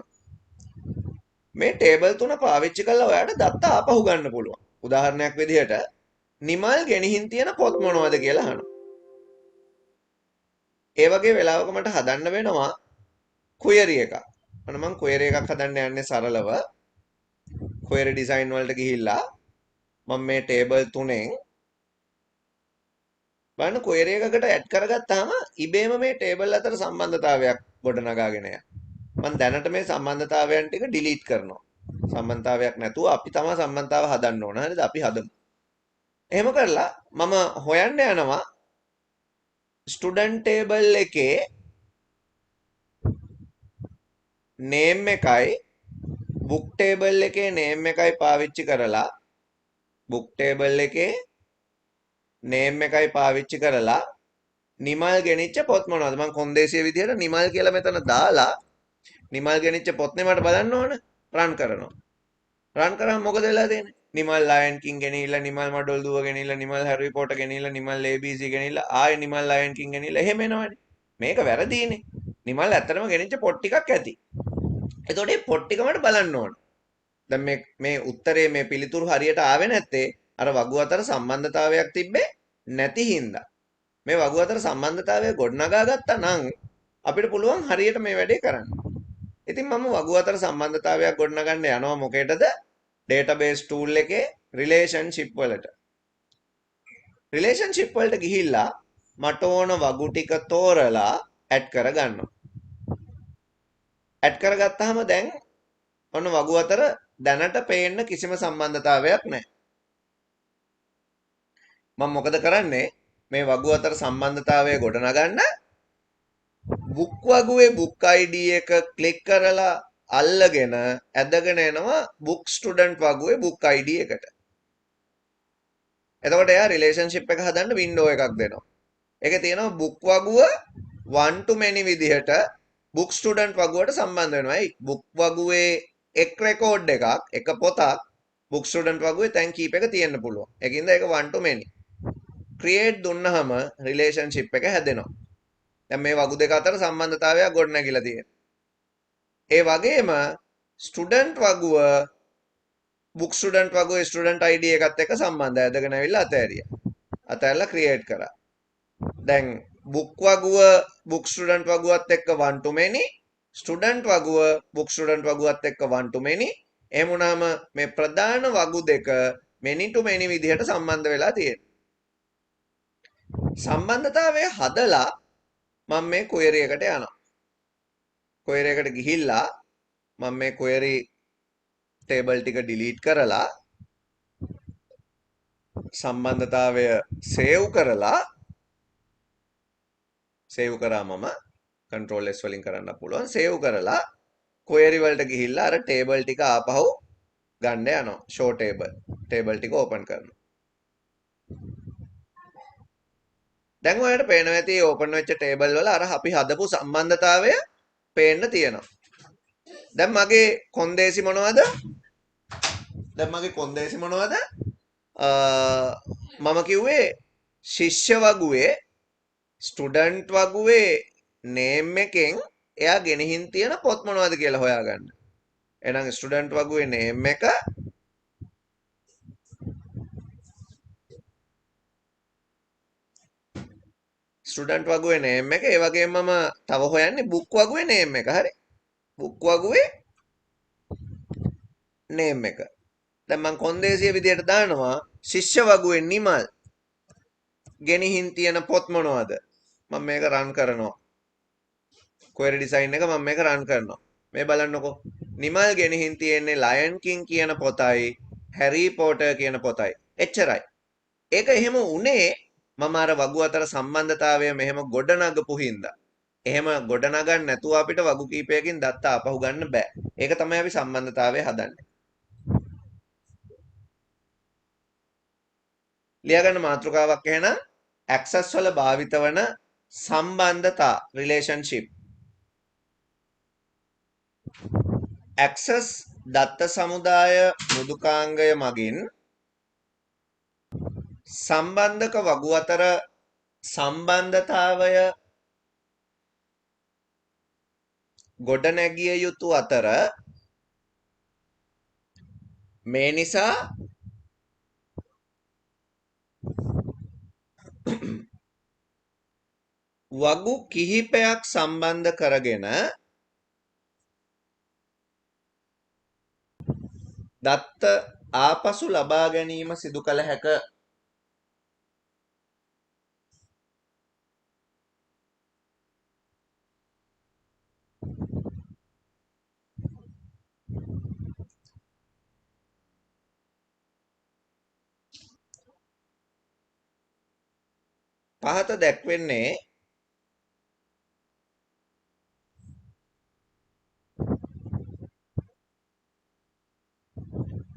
මේ ටේබල් තුන පාවිච්චි කරලා ඔයාලට දත්ත ආපහු ගන්න පුළුවන්. උදාහරණයක් විදිහට නිමල් ගෙනිහින් තියෙන පොත් මොනවද කියලා අහනවා. ඒ වගේ වෙලාවක මට හදන්න වෙනවා query එකක්. අන්න මම query එකක් හදන්න යන්නේ සරලව. query design වලට ගිහිල්ලා මම මේ ටේබල් තුනෙන් බලන්න query එකකට add කරගත්තාම ඉබේම මේ ටේබල් අතර සම්බන්ධතාවයක් ගොඩනගාගෙන යනවා. මම දැනට මේ සම්බන්ධතාවයන් ටික delete කරනවා. සම්බන්ධතාවයක් නැතුව අපි තමයි සම්බන්ධතාව හදන්න ඕන. හරිද? අපි හදමු. එහෙම කරලා මම හොයන්න යනවා student table එකේ name එකයි book table එකේ name එකයි පාවිච්චි කරලා book table එකේ name එකයි පාවිච්චි කරලා නිමල් ගෙනිච්ච පොත් මොනවද? මම කොන්දේසිය විදිහට නිමල් කියලා මෙතන දාලා නිමල් ගෙනිච්ච පොත්නේ මට බලන්න ඕන. රන් කරනවා. රන් කරාම මොකද වෙලා තියෙන්නේ? නිමල් ලයන් කින් ගෙනිහිල්ලා නිමල් මඩොල් දුව ගෙනිහිල්ලා නිමල් හැරි පොටර් ගෙනිහිල්ලා නිමල් ABC ගෙනිහිල්ලා ආයෙ නිමල් ලයන් කින් ගෙනිහිල්ලා එහෙම එනවනේ. මේක වැරදීනේ. නිමල් ඇත්තටම ගෙනිච්ච පොත් ටිකක් ඇති. එතකොට මේ පොත් ටික මට බලන්න ඕන. දැන් මේ උත්තරේ මේ පිළිතුරු හරියට ආවේ නැත්තේ අර වගු අතර සම්බන්ධතාවයක් තිබ්බේ නැති හින්දා. මේ වගු අතර සම්බන්ධතාවය ගොඩනගා ගත්තා නම් අපිට පුළුවන් හරියට මේ වැඩේ කරන්න. ඉතින් මම වගු අතර සම්බන්ධතාවයක් ගොඩනගන්න යනවා මොකේදද? database tool එකේ relationship වලට. relationship වලට ගිහිල්ලා මට ඕන වගු ටික තෝරලා add කරගන්නවා. add කරගත්තාම දැන් ඔන්න වගු අතර දැනට පේන්න කිසිම සම්බන්ධතාවයක් නැහැ. මම මොකද කරන්නේ? මේ වගු අතර සම්බන්ධතාවය ගොඩනගන්න book වගුවේ book ID එක ක්ලික් කරලා අල්ලගෙන ඇදගෙන එනවා book student වගුවේ book ID එකට. එතකොට එයා රිලේෂන්ෂිප් එක හදන්න වින්ඩෝ එකක් දෙනවා. ඒකේ තියෙනවා book වගුව one to many විදිහට book student වගුවට සම්බන්ධ වෙනවා. ඒ book වගුවේ එක් රෙකෝඩ් එකක් එක පොතක් book student වගුවේ තැන් කීප එක තියෙන්න පුළුවන්. ඒකින්ද ඒක one to many. create දුන්නාම රිලේෂන්ෂිප් එක හැදෙනවා. දැන් මේ වගු දෙක අතර සම්බන්ධතාවයක් ගොඩනැගිලා තියෙනවා. ඒ වගේම ස්ටුඩන්ට් වගුව බුක් ස්ටුඩන්ට් වගුවේ ස්ටුඩන්ට් ID එකත් එක්ක සම්බන්ධය ඇදගෙන ඇවිල්ලා අතෑරියා. අතෑරලා ක්‍රියේට් කරා. දැන් බුක් වගුව බුක් ස්ටුඩන්ට් වගුවත් එක්ක one to many, ස්ටුඩන්ට් වගුව බුක් ස්ටුඩන්ට් වගුවත් එක්ක one to many. එහෙම වුණාම මේ ප්‍රධාන වගු දෙක many to many විදිහට සම්බන්ධ වෙලා තියෙනවා. සම්බන්ධතාවය හදලා මම මේ query එකට යනවා. query එකට ගිහිල්ලා මම මේ query table ටික delete කරලා සම්බන්ධතාවය save කරලා save කරා මම control S වලින් කරන්න පුළුවන්. save කරලා query වලට ගිහිල්ලා අර table ටික ආපහු ගන්න යනවා. show table ටික open කරනවා. දැන් ඔයාලට පේනවා ඇති open වෙච්ච table වල අර අපි හදපු සම්බන්ධතාවය පේන්න තියෙනවා. දැන් මගේ කොන්දේසි මොනවද? මම කිව්වේ ශිෂ්‍ය වගුවේ ස්ටුඩන්ට් වගුවේ නේම් එකෙන් එයා ගෙනihin තියෙන පොත් මොනවද කියලා හොයාගන්න. එහෙනම් ස්ටුඩන්ට් වගුවේ නේම් එක ඒ වගේම මම තව හොයන්නේ බුක් වගුවේ නේම් එක. හරි. බුක් වගුවේ නේම් එක. දැන් මම කොන්දේසිය විදියට දානවා ශිෂ්‍ය වගුවේ නිමල් ගෙනihin තියෙන පොත් මොනවද? මම මේක රන් කරනවා. query design එක මම මේක රන් කරනවා. මේ බලන්නකෝ. නිමල් ගෙනihin තියෙන්නේ Lion King කියන පොතයි Harry Potter කියන පොතයි. එච්චරයි. ඒක එහෙම උනේ මම අර වගු අතර සම්බන්ධතාවය මෙහෙම ගොඩනගපු හින්දා. එහෙම ගොඩනගන්න නැතුව අපිට වගු කීපයකින් දත්ත ආපහු ගන්න බෑ. ඒක තමයි අපි සම්බන්ධතාවය හදන්නේ. ලියාගන්න මාතෘකාවක් එහෙනම් access වල භාවිත වන සම්බන්ධතා relationship. access දත්ත සමුදාය මෘදුකාංගය මගින් සම්බන්ධක වගු අතර සම්බන්ධතාවය ගොඩනැගිය යුතු අතර මේ නිසා වගු කිහිපයක් සම්බන්ධ කරගෙන දත්ත ආපසු ලබා ගැනීම සිදු කළ හැක.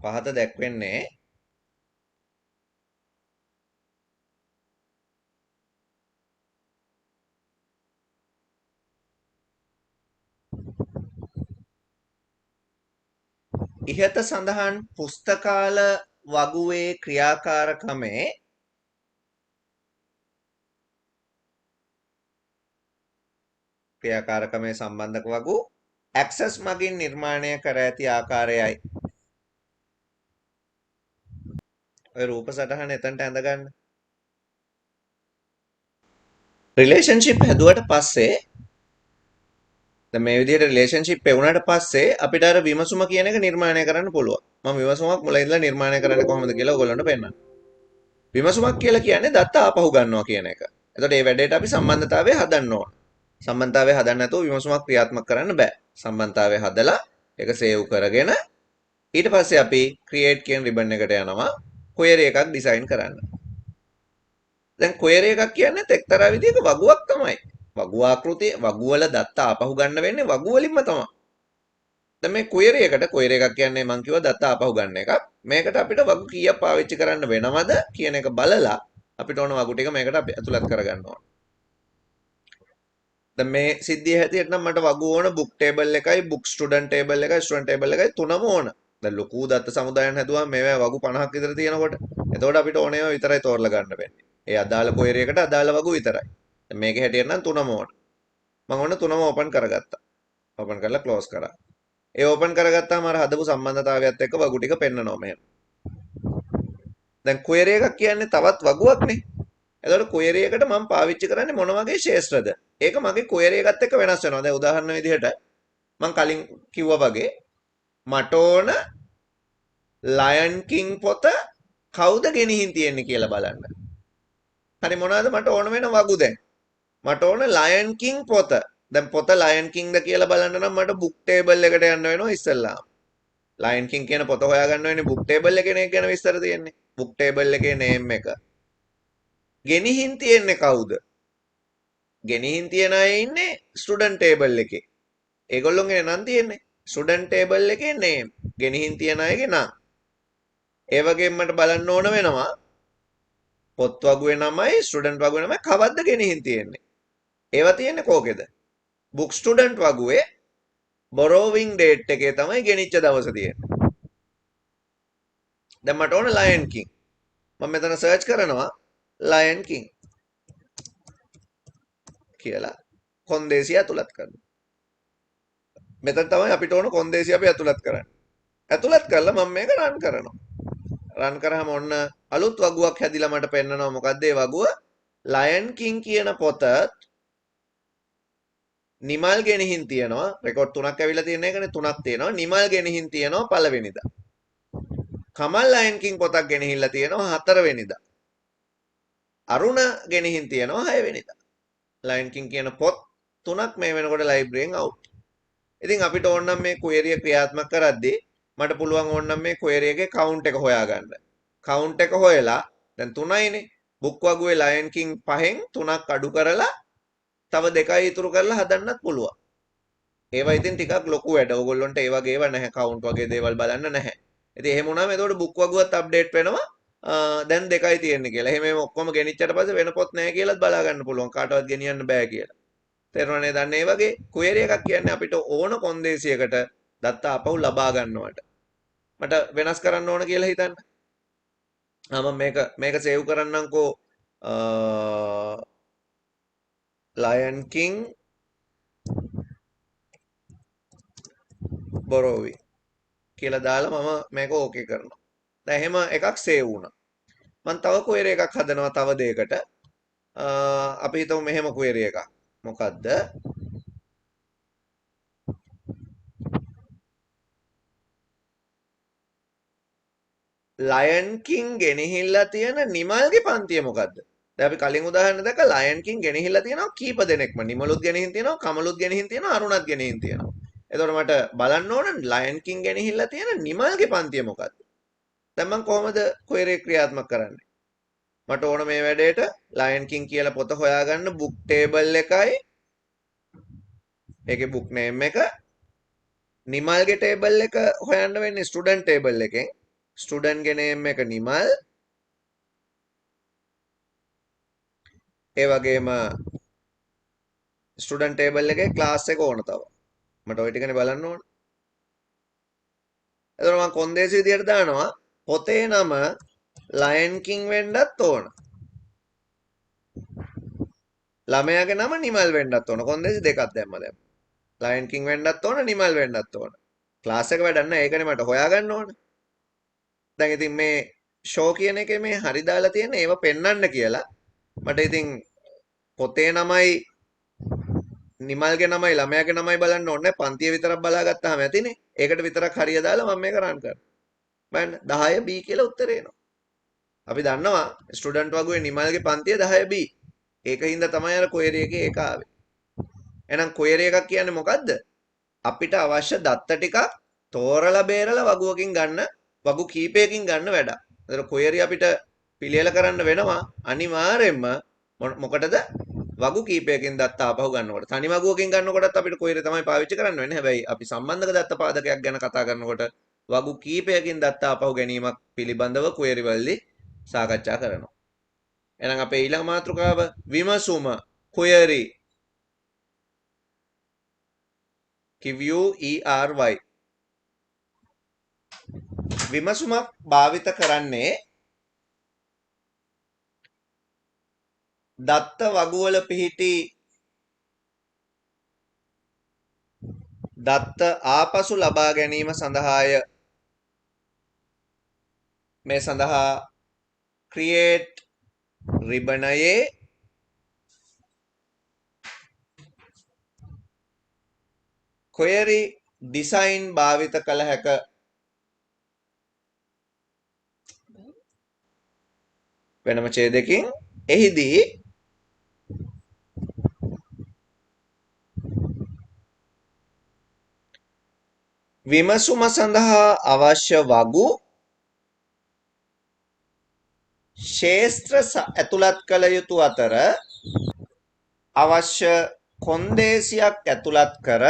පහත දැක්වෙන්නේ ඉහත සඳහන් පුස්තකාල වගුවේ ක්‍රියාකාරකමේ සම්බන්ධක වගු access මගින් නිර්මාණය කර ඇති ආකාරයයි. ඔය රූප සටහන එතනට ඇඳගන්න. රිලේෂන්ෂිප් හැදුවට පස්සේ දැන් මේ විදිහට රිලේෂන්ෂිප් එවුනට පස්සේ අපිට අර විමසුම කියන එක නිර්මාණය කරන්න පුළුවන්. මම විමසුමක් මුල ඉඳලා නිර්මාණය කරන්නේ කොහොමද කියලා ඔයගොල්ලන්ට පෙන්නන්න. විමසුමක් කියලා කියන්නේ දත්ත ආපහු ගන්නවා කියන එක. එතකොට මේ වැඩේට අපි සම්බන්ධතාවය හදන්න ඕන. සම්බන්ධතාවය හදන්න නැතුව විමසුමක් ක්‍රියාත්මක කරන්න බෑ. සම්බන්ධතාවය හදලා ඒක සේව් කරගෙන ඊට පස්සේ අපි create කියන ribbon එකට යනවා query එකක් ඩිසයින් කරන්න. දැන් query එකක් කියන්නේ එක්තරා විදිහක වගුවක් තමයි. වගු ආකෘතිය වගු වල දත්ත ආපහු ගන්න වෙන්නේ වගු වලින්ම තමයි. දැන් මේ query එකක් කියන්නේ මම කිව්වා දත්ත ආපහු ගන්න එකක්. මේකට අපිට වගු කීයක් පාවිච්චි කරන්න වෙනවද කියන එක බලලා අපිට ඕන වගු ටික මේකට අපි ඇතුළත් කරගන්න ඕන. දැන් මේ සිද්ධිය හැටියට නම් මට වගු ඕන book table එකයි book student table එකයි student table එකයි තුනම ඕන. දැන් ලොකු දත්ත සමුදායන් හැදුවම මේවා වගු 50ක් විතර තියෙනකොට එතකොට අපිට ඕන ඒවා විතරයි තෝරලා ගන්න වෙන්නේ. ඒ අදාළ query එකට අදාළ වගු විතරයි. දැන් මේකේ හැටියට නම් තුනම ඕන. මම ඔන්න තුනම ඕපන් කරගත්තා. ඕපන් කරලා ක්ලෝස් කරා. ඒ ඕපන් කරගත්තාම අර හදපු සම්බන්ධතාවයත් එක්ක වගු ටික පෙන්නනවා මෙහෙම. දැන් query එකක් කියන්නේ තවත් වගුවක්නේ. එතකොට query එකට මම පාවිච්චි කරන්නේ මොන වගේ ශේෂ්ත්‍රද? ඒක මගේ query එකත් එක්ක වෙනස් වෙනවා. දැන් උදාහරණ විදිහට මම කලින් කිව්වා වගේ මට ඕන ලයන් කිං පොත කවුද ගෙනිහින් තියෙන්නේ කියලා බලන්න. හරි මොනවාද මට ඕන වෙන වගු දැන්? මට ඕන ලයන් කිං පොත. දැන් පොත ලයන් කිංද කියලා බලන්න නම් මට බුක් ටේබල් එකට යන්න වෙනවා ඉස්සෙල්ලාම. ලයන් කිං කියන පොත හොයාගන්න වෙන්නේ බුක් ටේබල් එකේ නේ ගැන විස්තර තියෙන්නේ. බුක් ටේබල් එකේ නේම් එක. ගෙනිහින් තියෙන්නේ කවුද? ගෙනිහින් තියන අය ඉන්නේ ස්ටුඩන්ට් ටේබල් එකේ. ඒගොල්ලොන්ගේ නම් තියෙන්නේ ස්ටුඩන්ට් ටේබල් එකේ නේම්. ගෙනිහින් තියන අයගේ නම්. ඒ වගේම මට බලන්න ඕන වෙනවා පොත් වගුවේ නමයි ස්ටුඩන්ට් වගුවේ නමයි කවද්ද ගෙනිහින් තියෙන්නේ. ඒවා තියෙන්නේ කෝකේද? බුක් ස්ටුඩන්ට් වගුවේ බොරෝවිං ඩේට් එකේ තමයි ගෙනිච්ච දවස තියෙන්නේ. දැන් මට ඕන ලයන් කිං. මම මෙතන සර්ච් කරනවා ලයන් කිං කියලා කොන්දේසිය ඇතුළත් කරනවා. මෙතන තමයි අපිට ඕන කොන්දේසිය අපි ඇතුළත් කරන්නේ. ඇතුළත් කරලා මම මේක රන් කරනවා. රන් කරාම ඔන්න අලුත් වගුවක් හැදිලා මට පෙන්නනවා. මොකද්ද ඒ වගුව? ලයන් කිං කියන පොත නිමල් ගෙනihin තියෙනවා. රෙකෝඩ් 3ක් ඇවිල්ලා තියෙන එකනේ 3ක් තියෙනවා. නිමල් ගෙනihin තියෙනවා පළවෙනිදා. කමල් ලයන් කිං පොතක් ගෙනහිල්ලා තියෙනවා 4 වෙනිදා. අරුණ ගෙනihin තියෙනවා 6 වෙනිදා. ලයන් කිං කියන පොත් 3ක් මේ වෙනකොට ලයිබ්‍රරියෙන් අවුට්. ඉතින් අපිට ඕන නම් මේ query එක ක්‍රියාත්මක කරද්දී මට පුළුවන් ඕන නම් මේ query එකේ count එක හොයාගන්න. count එක හොයලා දැන් 3යිනේ. book වගුවේ ලයන් කිං 5න් 3ක් අඩු කරලා තව 2යි ඉතුරු කරලා හදන්නත් පුළුවන්. ඒවා ඉතින් ටිකක් ලොකු වැඩ. ඕගොල්ලන්ට ඒ වගේ ඒවා නැහැ. count වගේ දේවල් බලන්න නැහැ. ඉතින් එහෙම වුණාම එතකොට book වගුවත් අප්ඩේට් වෙනවා. දැන් 2යි තියෙන්නේ කියලා. එහෙම ඔක්කොම ගෙනිච්චට පස්සේ වෙන පොත් නැහැ කියලාත් බලා ගන්න පුළුවන්. කාටවත් ගෙනියන්න බෑ කියලා. තේරුණා නේද? අන්න ඒ වගේ query එකක් කියන්නේ අපිට ඕන කොන්දේසියකට දත්ත ආපහු ලබා ගන්නවට. මට වෙනස් කරන්න ඕන කියලා හිතන්න. මම මේක සේව් කරන්නම්කෝ Lion King Borrowing කියලා දාලා මම මේක ඕකේ කරනවා. දැන් එහෙම එකක් සේව් වුණා. මම තව query එකක් හදනවා තව දෙයකට. අපි හිතමු මෙහෙම query එකක්. මොකද්ද? ලයන් කිං ගෙනහිල්ලා තියෙන නිමල්ගේ පන්තිය මොකද්ද? දැන් අපි කලින් උදාහරණ දැක්ක ලයන් කිං ගෙනහිල්ලා තියෙනවා කීප දෙනෙක්ම. නිමලුත් ගෙනහින් තියෙනවා, කමලුත් ගෙනහින් තියෙනවා, අරුණත් ගෙනහින් තියෙනවා. එතකොට මට බලන්න ඕන ලයන් කිං ගෙනහිල්ලා තියෙන නිමල්ගේ පන්තිය මොකද්ද? දැන් මම කොහොමද query ක්‍රියාත්මක කරන්නේ? මට ඕන මේ වැඩේට ලයන් කිං කියලා පොත හොයාගන්න book table එකයි ඒකේ book name එක නිමල්ගේ table එක හොයන්න වෙන්නේ student table එකෙන්. ස්ටුඩන්ට් ගේ නේම් එක නිමල්. ඒ වගේම ස්ටුඩන්ට් ටේබල් එකේ ක්ලාස් එක ඕන තව. මට ওই ටිකනේ බලන්න ඕන. එතකොට මම කොන්දේසි විදියට දානවා පොතේ නම ලයන් කිං වෙන්නත් ඕන. ළමයාගේ නම නිමල් වෙන්නත් ඕන. කොන්දේසි දෙකක් දැම්මා දැන්. ලයන් කිං වෙන්නත් ඕන, නිමල් වෙන්නත් ඕන. ක්ලාස් එක වැඩක් නැහැ. ඒකනේ මට හොයාගන්න ඕන. දැන් ඉතින් මේ ෂෝ කියන එකේ මේ හරි දාලා තියෙන ඒව පෙන්වන්න කියලා මට ඉතින් පොතේ නමයි නිමල්ගේ නමයි ළමයාගේ නමයි බලන්න ඕනේ පන්තිය විතරක් බලාගත්තාම ඇතිනේ. ඒකට විතරක් හරිය දාලා මම මේක රන් කරනවා. බලන්න 10 B කියලා උත්තරේ එනවා. අපි දන්නවා ස්ටුඩන්ට් වගුවේ නිමල්ගේ පන්තිය 10 B. ඒකින්ද තමයි අර query එකේ ඒක ආවේ. එහෙනම් query එකක් කියන්නේ මොකද්ද? අපිට අවශ්‍ය දත්ත ටිකක් තෝරලා බේරලා වගුවකින් ගන්න වගු කීපයකින් ගන්න වැඩක්. ඒතර query අපිට පිළියෙල කරන්න වෙනවා අනිවාර්යයෙන්ම මොකටද? වගු කීපයකින් දත්ත ආපහු ගන්නකොට. තනි වගුවකින් ගන්නකොටත් අපිට query තමයි පාවිච්චි කරන්න වෙන්නේ. හැබැයි අපි සම්බන්ධක දත්ත පාදකයක් ගැන කතා කරනකොට වගු කීපයකින් දත්ත ආපහු ගැනීමක් පිළිබඳව query වලදී සාකච්ඡා කරනවා. එහෙනම් අපේ ඊළඟ මාතෘකාව විමසුම query QUERY විමසුමක් භාවිත කරන්නේ දත්ත වගුවල පිහිටි දත්ත ආපසු ලබා ගැනීම සඳහාය. මේ සඳහා create රිබනයේ query design භාවිත කළ හැක. වෙනම ඡේදයකින් එහිදී විමසුම සඳහා අවශ්‍ය වගු ශේෂ්ත්‍ර ඇතුළත් කළ යුතු අතර අවශ්‍ය කොන්දේසියක් ඇතුළත් කර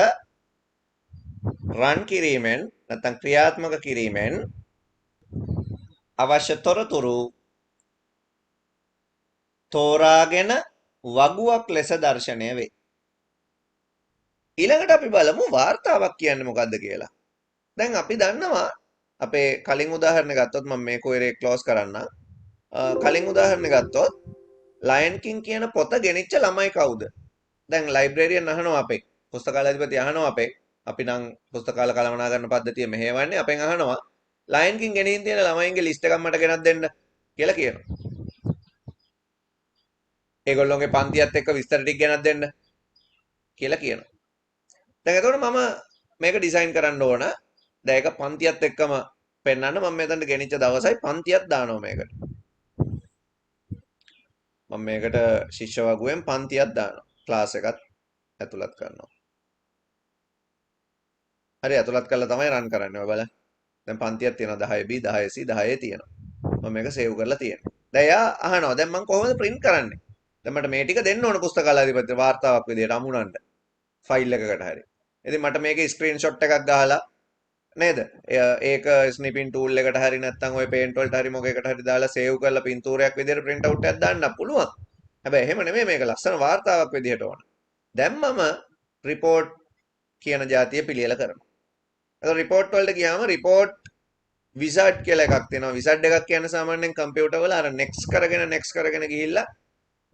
රන් කිරීමෙන් නැත්නම් ක්‍රියාත්මක කිරීමෙන් අවශ්‍ය තොරතුරු තෝරාගෙන වගුවක් ලෙස දැర్శණය වේ. ඊළඟට අපි බලමු වාර්තාවක් කියන්නේ මොකක්ද කියලා. දැන් අපි දන්නවා අපේ කලින් උදාහරණ ගත්තොත් මම මේ query close කරන්න. කලින් උදාහරණ ගත්තොත් Lion King කියන පොත ගෙනිච්ච ළමයි කවුද? දැන් ලයිබ්‍රරියන් අහනවා අපේ. පුස්තකාලාධිපති අහනවා අපේ. අපි නම් පුස්තකාල කළමනාකරන පද්ධතිය මෙහෙවන්නේ අපෙන් අහනවා Lion King ගෙනින් තියෙන ළමයින්ගේ ලිස්ට් එකක් මට ගෙනත් දෙන්න කියලා කියනවා. ඒගොල්ලොන්ගේ පන්තියත් එක්ක විස්තර ටික ගෙනත් දෙන්න කියලා කියනවා. දැන් එතකොට මම මේක ඩිසයින් කරන්න ඕන. දැන් ඒක පන්තියත් එක්කම පෙන්වන්න මම මෙතනට ගෙනිච්ච දවසයි පන්තියක් දානවා මේකට. මම මේකට ශිෂ්‍ය වගුවෙන් පන්තියක් දානවා. ක්ලාස් එකත් ඇතුළත් කරනවා. හරි ඇතුළත් කරලා තමයි රන් කරන්නේ. ඔය බලන්න. දැන් පන්තියක් තියෙනවා 10B 10C 10A තියෙනවා. මම මේක සේව් කරලා තියෙනවා. දැන් එයා අහනවා දැන් මම කොහොමද print කරන්නේ? දැන් මට මේ ටික දෙන්න ඕන පුස්තකාලාධිපති වාර්තාවක් විදියට අමුණන්න. ෆයිල් එකකට හරි. ඉතින් මට මේකේ ස්ක්‍රීන්ෂොට් එකක් ගහලා නේද? ඒක ස්නිපින් ටූල් එකට හරි නැත්නම් ඔය පේන්ට් වලට හරි මොකේකට හරි දාලා සේව් කරලා පින්තූරයක් විදියට print out එකක් දාන්න පුළුවන්. හැබැයි එහෙම නෙමෙයි මේක ලස්සන වාර්තාවක් විදියට ඕන. දැන් මම report කියන જાතිය පිළියෙල කරනවා. එතකොට report වලට ගියාම report wizard කියලා එකක් තියෙනවා. wizard එකක් කියන්නේ සාමාන්‍යයෙන් කම්පියුටර් වල අර next කරගෙන ගිහිල්ලා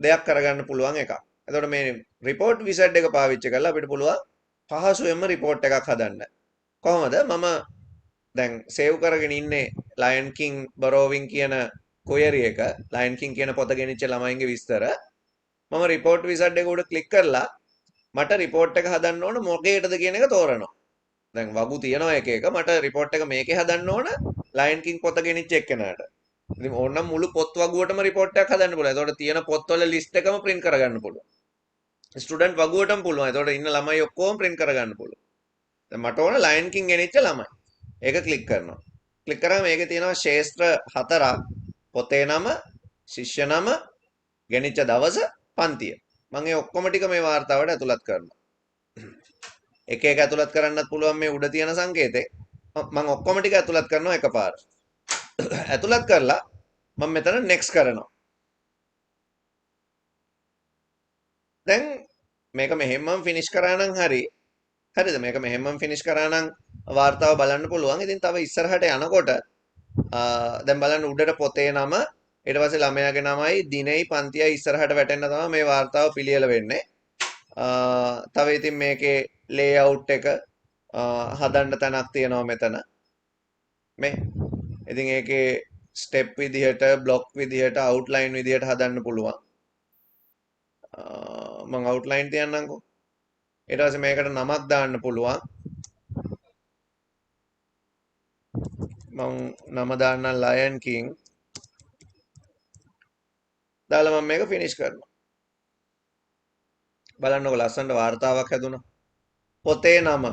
දෙයක් කරගන්න පුළුවන් එකක්. එතකොට මේ report wizard එක පාවිච්චි කරලා අපිට පුළුවන් පහසුවෙන්ම report එකක් හදන්න. කොහොමද? මම දැන් සේව් කරගෙන ඉන්නේ Lion King Borrowing කියන query එක. Lion King කියන පොත ගෙනිච්ච ළමයින්ගේ විස්තර. මම report wizard එක උඩ ක්ලික් කරලා මට report එක හදන්න ඕන මොකේටද කියන එක තෝරනවා. දැන් වගු තියනවා එක එක මට report එක මේකේ හදන්න ඕන Lion King පොත ගෙනිච්ච එක්කෙනාට. ඉතින් ඕනනම් මුළු පොත් වගුවටම report එකක් හදන්න පුළුවන්. ඒතකොට තියෙන පොත්වල list එකම print කරගන්න පුළුවන්. ස්ටුඩන්ට් වගුවටම පුළුවන්. ඒතකොට ඉන්න ළමයි ඔක්කොම print කරගන්න පුළුවන්. දැන් මට ඕන Lion King ගෙනිච්ච ළමයි. ඒක ක්ලික් කරනවා. ක්ලික් කරාම මේකේ තියෙනවා ශේෂ්ත්‍ර 4ක්. පොතේ නම, ශිෂ්‍ය නම, ගෙනිච්ච දවස, පන්තිය. මම ඒ ඔක්කොම ටික මේ වාර්තාවට ඇතුළත් කරනවා. එක එක ඇතුළත් කරන්නත් පුළුවන් මේ උඩ තියෙන සංකේතේ. මම ඔක්කොම ටික ඇතුළත් කරනවා එකපාර. ඇතුළත් කරලා මම මෙතන next කරනවා. දැන් මේක මෙහෙම මම finish කරා නම් හරි. හරිද? මේක මෙහෙම මම finish කරා නම් වාර්තාව බලන්න පුළුවන්. ඉතින් තව ඉස්සරහට යනකොට දැන් බලන්න උඩට පොතේ නම ඊට පස්සේ ළමයාගේ නමයි දිනෙයි පන්තියයි ඉස්සරහට වැටෙන්න තමයි මේ වාර්තාව පිළියෙල වෙන්නේ. තව ඉතින් මේකේ layout එක හදන්න තැනක් තියෙනවා මෙතන. මේ ඉතින් ඒකේ ස්ටෙප් විදිහට බ්ලොක් විදිහට අවුට්ලයින් විදිහට හදන්න පුළුවන්. මම අවුට්ලයින් තියන්නම්කෝ. ඊට පස්සේ මේකට නමක් දාන්න පුළුවන්. මම නම දාන්නම් Lion King. දාලා මම මේක ෆිනිෂ් කරනවා. බලන්නකො ලස්සනට වාර්තාවක් හැදුණා. පොතේ නම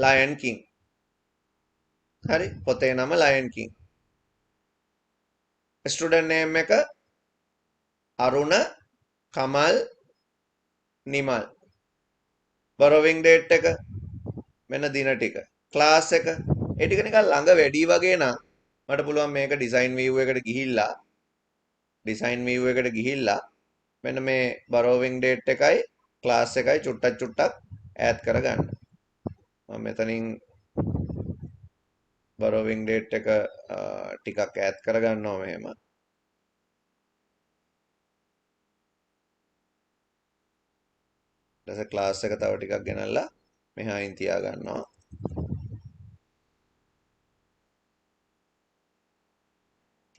Lion King. හරි පොතේ නම Lion King. ස්ටුඩන්ට් නේම් එක අරුණ කමල් නිමල්. borrowing date එක මෙන්න දින ටික. ක්ලාස් එක ඒ ටික නිකන් ළඟ වැඩි වගේ නම් මට පුළුවන් මේක design view එකට ගිහිල්ලා මෙන්න මේ borrowing date එකයි ක්ලාස් එකයි චුට්ටක් ඈඩ් කරගන්න. මම මෙතනින් borrowing date එක ටිකක් ඈඩ් කරගන්නවා මෙහෙම. ඊට පස්සේ ක්ලාස් එක තව ටිකක් ගෙනල්ලා මෙහායින් තියා ගන්නවා.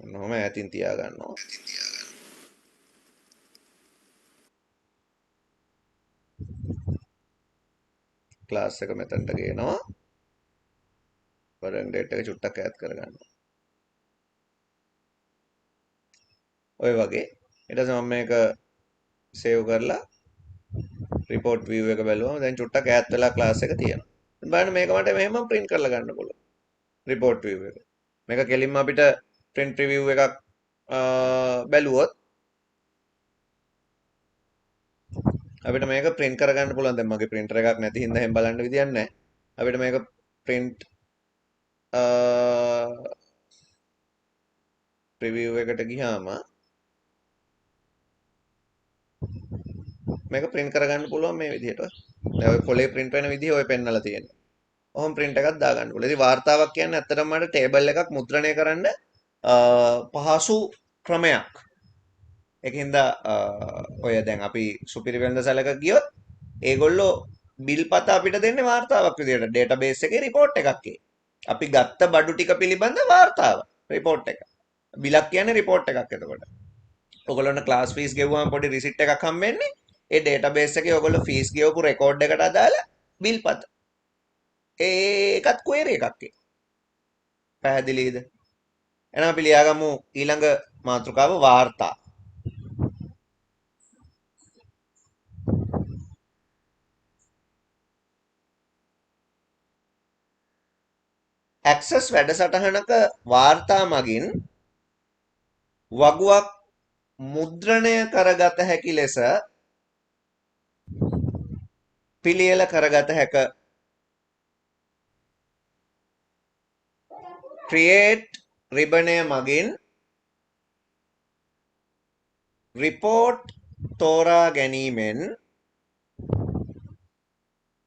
ඔන්නෝම ඈතින් තියා ගන්නවා. ක්ලාස් එක මෙතනට ගේනවා. බර්න් රේට් එක චුට්ටක් ඈත් කරගන්නවා. ඔය වගේ ඊට පස්සේ මම මේක සේව් කරලා report view එක බැලුවම දැන් චුට්ටක් ඈත් වෙලා ක්ලාස් එක තියෙනවා. බලන්න මේක මට මෙහෙම print කරලා ගන්න පුළුවන්. report view එක. මේක කෙලින්ම අපිට print preview එකක් බැලුවොත් අපිට මේක print කරගන්න පුළුවන්. දැන් මගේ printer එකක් නැති හින්දා එහෙම බලන්න විදියක් නැහැ. අපිට මේක print preview එකට ගියාම මේක print කරගන්න පුළුවන් මේ විදිහට. දැන් ඔය කොලේ print වෙන විදිහ ඔය පෙන්නලා තියෙනවා. ඔහොම print එකක් දාගන්න පුළුවන්. ඉතින් වාර්තාවක් කියන්නේ ඇත්තටම මට table එකක් මුද්‍රණය කරන්න පහසු ක්‍රමයක්. ඒකින්ද ඔය දැන් අපි සුපිරි වෙළඳසැලක ගියොත් ඒගොල්ලෝ බිල්පත අපිට දෙන්නේ වාර්තාවක් විදියට ඩේටාබේස් එකේ report එකක් ඒ. අපි ගත්ත බඩු ටික පිළිබඳ වාර්තාව report එක. බිලක් කියන්නේ report එකක් එතකොට. ඔයගොල්ලන්ට ක්ලාස් ෆීස් ගෙවුවාම පොඩි රිසිට් එකක් හම්බෙන්නේ. ඒ ඩේටාබේස් එකේ ඔයගොල්ලෝ ෆීස් ගෙවපු රෙකෝඩ් එකට අදාළ බිල්පත. ඒකත් query එකක් ඒ. පැහැදිලිද? එහෙනම් අපි ලියාගමු ඊළඟ මාතෘකාව වාර්තා. ඇක්සස් වැඩසටහනක වාර්තා මගින් වගුවක් මුද්‍රණය කරගත හැකි ලෙස පිළියෙල කරගත හැක. ක්‍රියේට් රිබනය මගින් රිපෝට් තෝරා ගැනීමෙන්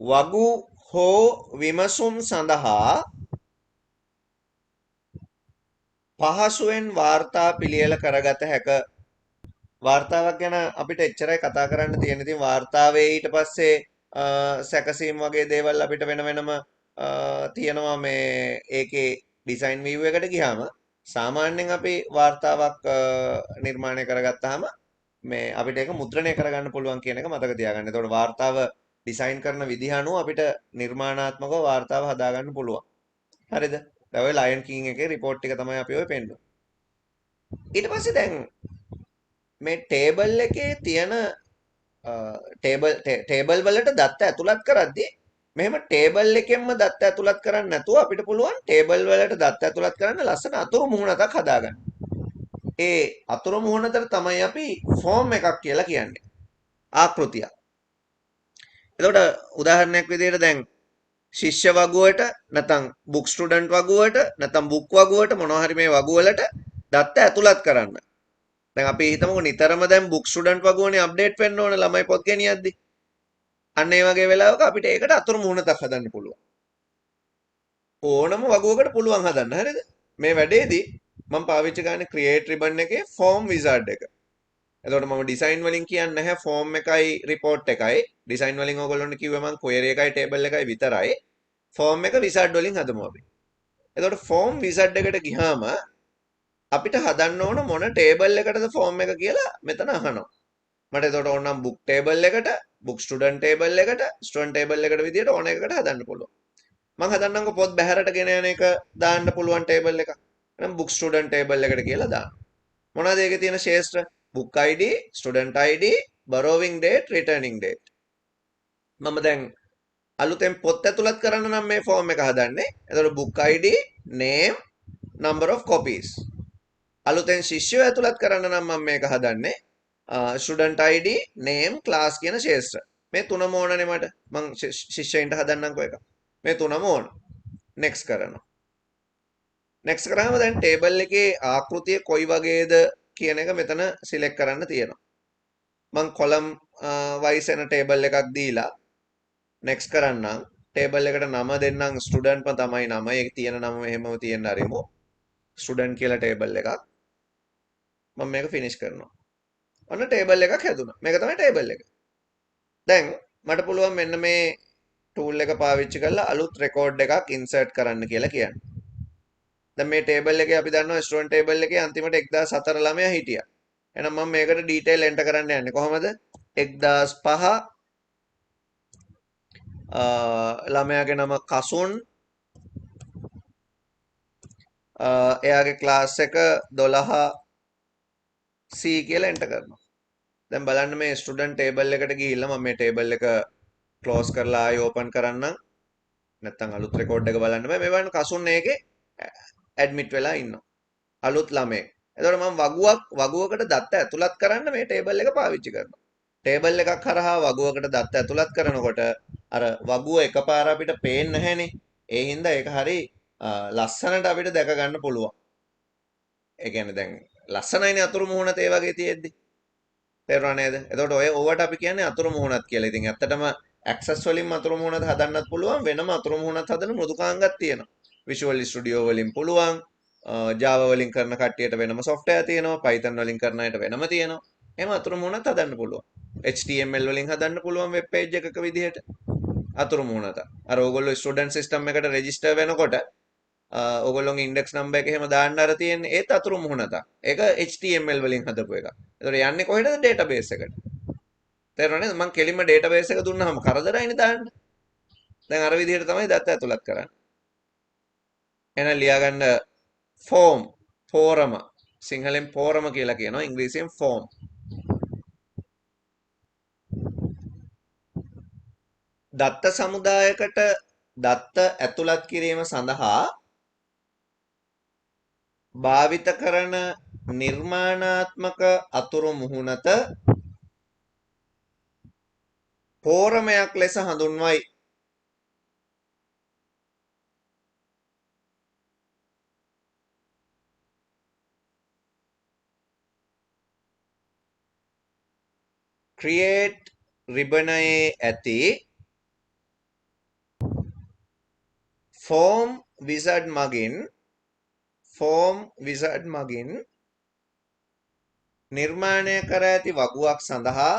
වගු හෝ විමසුම් සඳහා පහසුවෙන් වාර්තා පිළියෙල කරගත හැක. වාර්තාවක් ගැන අපිට එච්චරයි කතා කරන්න තියෙන. ඉතින් වාර්තාවේ ඊට පස්සේ සැකසීම් වගේ දේවල් අපිට වෙන වෙනම තියෙනවා මේ ඒකේ ඩිසයින් view එකට ගියාම සාමාන්‍යයෙන් අපි වාර්තාවක් නිර්මාණය කරගත්තාම මේ අපිට ඒක මුද්‍රණය කරගන්න පුළුවන් කියන එක මතක තියාගන්න. එතකොට වාර්තාව ඩිසයින් කරන විදිහ අනුව අපිට නිර්මාණාත්මකව වාර්තාව හදාගන්න පුළුවන්. හරිද? දැන් ඔය ලයන් කිං එකේ report ටික තමයි අපි ඔය පෙන්නන්නේ. ඊට පස්සේ දැන් මේ ටේබල් එකේ තියෙන ටේබල් වලට දත්ත ඇතුළත් කරද්දී මෙහෙම ටේබල් එකෙන්ම දත්ත ඇතුළත් කරන්න නැතුව අපිට පුළුවන් ටේබල් වලට දත්ත ඇතුළත් කරන්න ලස්සන අතුරු මුහුණක් හදාගන්න. ඒ අතුරු මුහුණතට තමයි අපි ෆෝම් එකක් කියලා කියන්නේ. ආකෘතියක්. එතකොට උදාහරණයක් විදිහට දැන් ශිෂ්‍ය වගුවට නැත්නම් බුක් ස්ටුඩන්ට් වගුවට නැත්නම් බුක් වගුවට මොනවා හරි මේ වගුවලට දත්ත ඇතුළත් කරන්න. දැන් අපි හිතමුකෝ නිතරම දැන් බුක් ස්ටුඩන්ට් වගුවනේ අප්ඩේට් වෙන්න ඕන ළමයි පොත් ගෙනියද්දි. අන්න ඒ වගේ වෙලාවක අපිට ඒකට අතුරු මුහුණක් හදන්න පුළුවන්. ඕනම වගුවකට පුළුවන් හදන්න. හරිද? මේ වැඩේදී මම පාවිච්චි කරන්නේ create ribbon එකේ form wizard එක. එතකොට මම ඩිසයින් වලින් කියන්නේ නැහැ form එකයි report එකයි. ඩිසයින් වලින් ඕගොල්ලොන්ට කිව්වේ මම query එකයි table එකයි විතරයි. form එක wizard වලින් හදමු අපි. එතකොට form wizard එකට ගියාම අපිට හදන්න ඕන මොන table එකටද form එක කියලා මෙතන අහනවා. මට එතකොට ඕනනම් book table එකට, book student table එකට, student table එකට විදියට ඕන එකකට හදන්න පුළුවන්. මම හදන්නම්කෝ පොත් බැහැරට ගෙන යන එක දාන්න පුළුවන් table එකක්. එහෙනම් book student table එකට කියලා දාන්න. මොනවද ඒකේ තියෙන ශේෂ්ත්‍ර? book ID, student ID, borrowing date, returning date. මම දැන් අලුතෙන් පොත් ඇතුළත් කරන්න නම් මේ ෆෝම් එක හදන්නේ. එතකොට book ID, name, number of copies. අලුතෙන් ශිෂ්‍යව ඇතුළත් කරන්න නම් මම මේක හදන්නේ. student ID, name, class කියන ශේෂ්ත්‍ර. මේ තුනම ඕනනේ මට. මං ශිෂ්‍යයින්ට හදන්නම්කෝ එක. මේ තුනම ඕන. next කරනවා. next කරාම දැන් table එකේ ආකෘතිය කොයි වගේද කියන එක මෙතන select කරන්න තියෙනවා. මං column wise එන table එකක් දීලා next කරන්නම්. table එකට නම දෙන්නම් student ම තමයි නම. ඒක තියෙන නම එහෙමම තියෙන්න ආරිමු. student කියලා table එකක්. මම මේක finish කරනවා. ඔන්න table එකක් හැදුනා. මේක තමයි table එක. දැන් මට පුළුවන් මෙන්න මේ tool එක පාවිච්චි කරලා අලුත් record එකක් insert කරන්න කියලා කියන්නේ. දැන් මේ table එකේ අපි දන්නවා student table එකේ අන්තිමට 1004 ළමයා හිටියා. එහෙනම් මම මේකට detail enter කරන්න යන්නේ කොහොමද? 1005 ළමයාගේ නම කසුන්, එයාගේ ක්ලාස් එක 12C කියලා enter කරනවා. දැන් බලන්න මේ ස්ටුඩන්ට් ටේබල් එකට ගිහිල්ලා මම මේ ටේබල් එක ක්ලෝස් කරලා ආයෙ ඕපන් කරන්නම්. නැත්තම් අලුත් රෙකෝඩ් එක බලන්න බෑ. මේ බලන්න කසුන් එකේ ඇඩ්මිට් වෙලා ඉන්නවා. අලුත් ළමයෙක්. එතකොට මම වගුවකට දත්ත ඇතුළත් කරන්න මේ ටේබල් එක පාවිච්චි කරනවා. ටේබල් එකක් හරහා වගුවකට දත්ත ඇතුළත් කරනකොට අර වගුව එකපාර අපිට පේන්නේ නැහැනේ. ඒ හින්දා ඒක හරි ලස්සනට අපිට දැක ගන්න පුළුවන්. ඒ කියන්නේ දැන් ලස්සනයිනේ අතුරු මුහුණත් ඒ වගේ තියෙද්දි. තේරුණා නේද? එතකොට ඔය ඕවට අපි කියන්නේ අතුරු මුහුණත් කියලා. ඉතින් ඇත්තටම ඇක්සස් වලින් අතුරු මුහුණත් හදන්නත් පුළුවන්. වෙනම අතුරු මුහුණත් හදන මෘදුකාංගත් තියෙනවා. Visual Studio වලින් පුළුවන්. Java වලින් කරන කට්ටියට වෙනම software තියෙනවා. Python වලින් කරන අයට වෙනම තියෙනවා. එහෙම අතුරු මුහුණත් හදන්න පුළුවන්. HTML වලින් හදන්න පුළුවන් වෙබ් පේජ් එකක විදිහට. අතුරු මුහුණත. අර ඕගොල්ලෝ ස්ටුඩන්ට් සිස්ටම් එකට රෙජිස්ටර් වෙනකොට ඔයගොල්ලෝගේ ඉන්ඩෙක්ස් නම්බර් එක එහෙම දාන්න අර තියෙන්නේ ඒත් අතුරු මුහුණතක්. ඒක HTML වලින් හදපු එකක්. ඒතකොට යන්නේ කොහෙටද? ඩේටාබේස් එකට. තේරුණා නේද? මම කෙලින්ම ඩේටාබේස් එක දුන්නාම කරදරයිනේ දාන්න. දැන් අර විදිහට තමයි දත්ත ඇතුළත් කරන්නේ. එහෙනම් ලියාගන්න form, form. සිංහලෙන් form කියලා කියනවා, ඉංග්‍රීසියෙන් form. දත්ත සමුදායකට දත්ත ඇතුළත් කිරීම සඳහා භාවිත කරන නිර්මාණාත්මක අතුරු මුහුණත පෝරමයක් ලෙස හඳුන්වයි. ක්‍රියේට් රිබනයේ ඇති ෆෝම් විසඩ් මගින් නිර්මාණය කර ඇති වගුවක් සඳහා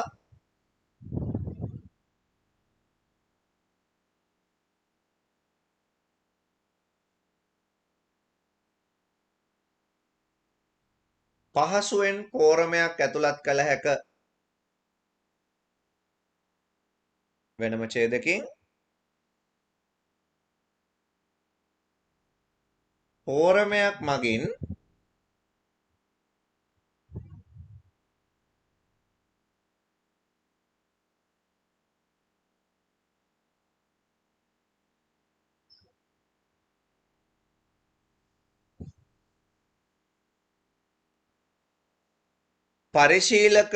පහසුවෙන් පෝරමයක් ඇතුළත් කළ හැක. වෙනම ඡේදකින් පෝරමයක් මගින් පරිශීලක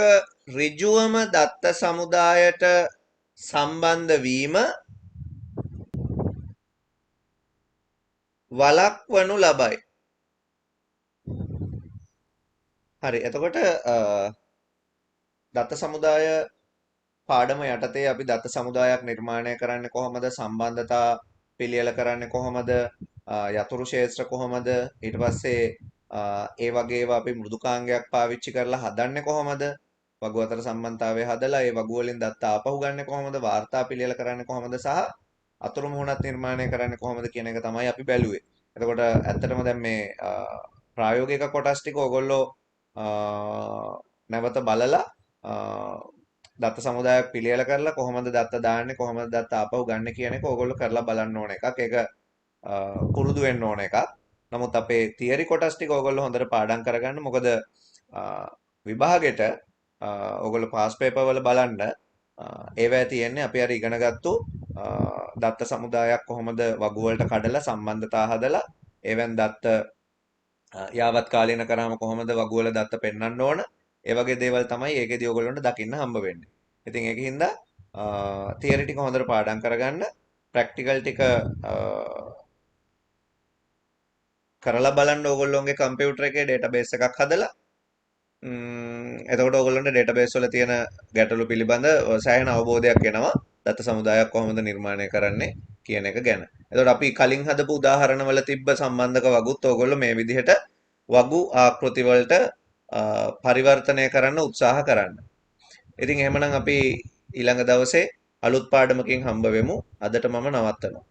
ඍජුවම දත්ත සමුදායට සම්බන්ධ වීම වළක්වනු ලබයි. හරි. එතකොට දත්ත සමුදාය පාඩම යටතේ අපි දත්ත සමුදායක් නිර්මාණය කරන්නේ කොහොමද? සම්බන්ධතා පිළියෙල කරන්නේ කොහොමද? යතුරු ශේෂ්ත්‍ර කොහොමද? ඊට පස්සේ ඒ වගේ ඒවා අපි මෘදුකාංගයක් පාවිච්චි කරලා හදන්නේ කොහොමද? වගු අතර සම්බන්ධතාවය හදලා ඒ වගු වලින් දත්ත ආපහු ගන්න කොහොමද? වාර්තා පිළියෙල කරන්නේ කොහොමද? සහ අතුරු මුහුණත් නිර්මාණය කරන්නේ කොහොමද කියන එක තමයි අපි බැලුවේ. එතකොට ඇත්තටම දැන් මේ ප්‍රායෝගික කොටස් ටික ඔයගොල්ලෝ නැවත බලලා දත්ත සමුදායක් පිළියෙල කරලා කොහොමද දත්ත දාන්නේ කොහොමද දත්ත ආපහු ගන්න කියන එක ඕගොල්ලෝ කරලා බලන්න ඕන එකක්. ඒක පුරුදු වෙන්න ඕන එකක්. නමුත් අපේ තියරි කොටස් ටික ඕගොල්ලෝ හොඳට පාඩම් කරගන්න. මොකද විභාගෙට ඕගොල්ලෝ පාස් පේපර් වල බලන්න ඒවැය තියෙන්නේ අපි අර ඉගෙනගත්තු දත්ත සමුදායක් කොහොමද වගු වලට කඩලා සම්බන්ධතා හදලා එවෙන් දත්ත යාවත් කාලීන කරාම කොහොමද වගු වල දත්ත පෙන්වන්න ඕන. ඒ වගේ දේවල් තමයි ඒකෙදී ඔයගොල්ලන්ට දකින්න හම්බ වෙන්නේ. ඉතින් ඒකින්ද තියරි ටික හොඳට පාඩම් කරගන්න, ප්‍රැක්ටිකල් ටික කරලා බලන්න ඕගොල්ලෝගේ කම්පියුටර් එකේ ඩේටාබේස් එකක් හදලා එතකොට ඕගොල්ලන්ට ඩේටාබේස් වල තියෙන ගැටලු පිළිබඳ සෑහෙන අවබෝධයක් එනවා. දත්ත සමුදායක් කොහොමද නිර්මාණය කරන්නේ කියන එක ගැන. එතකොට අපි කලින් හදපු උදාහරණවල තිබ්බ සම්බන්ධක වගුත් ඕගොල්ලෝ මේ විදිහට වගු ආකෘති වලට පරිවර්තනය කරන්න උත්සාහ කරන්න. ඉතින් එහෙමනම් අපි ඊළඟ දවසේ අලුත් පාඩමකින් හම්බ වෙමු. අදට මම නවත්තනවා.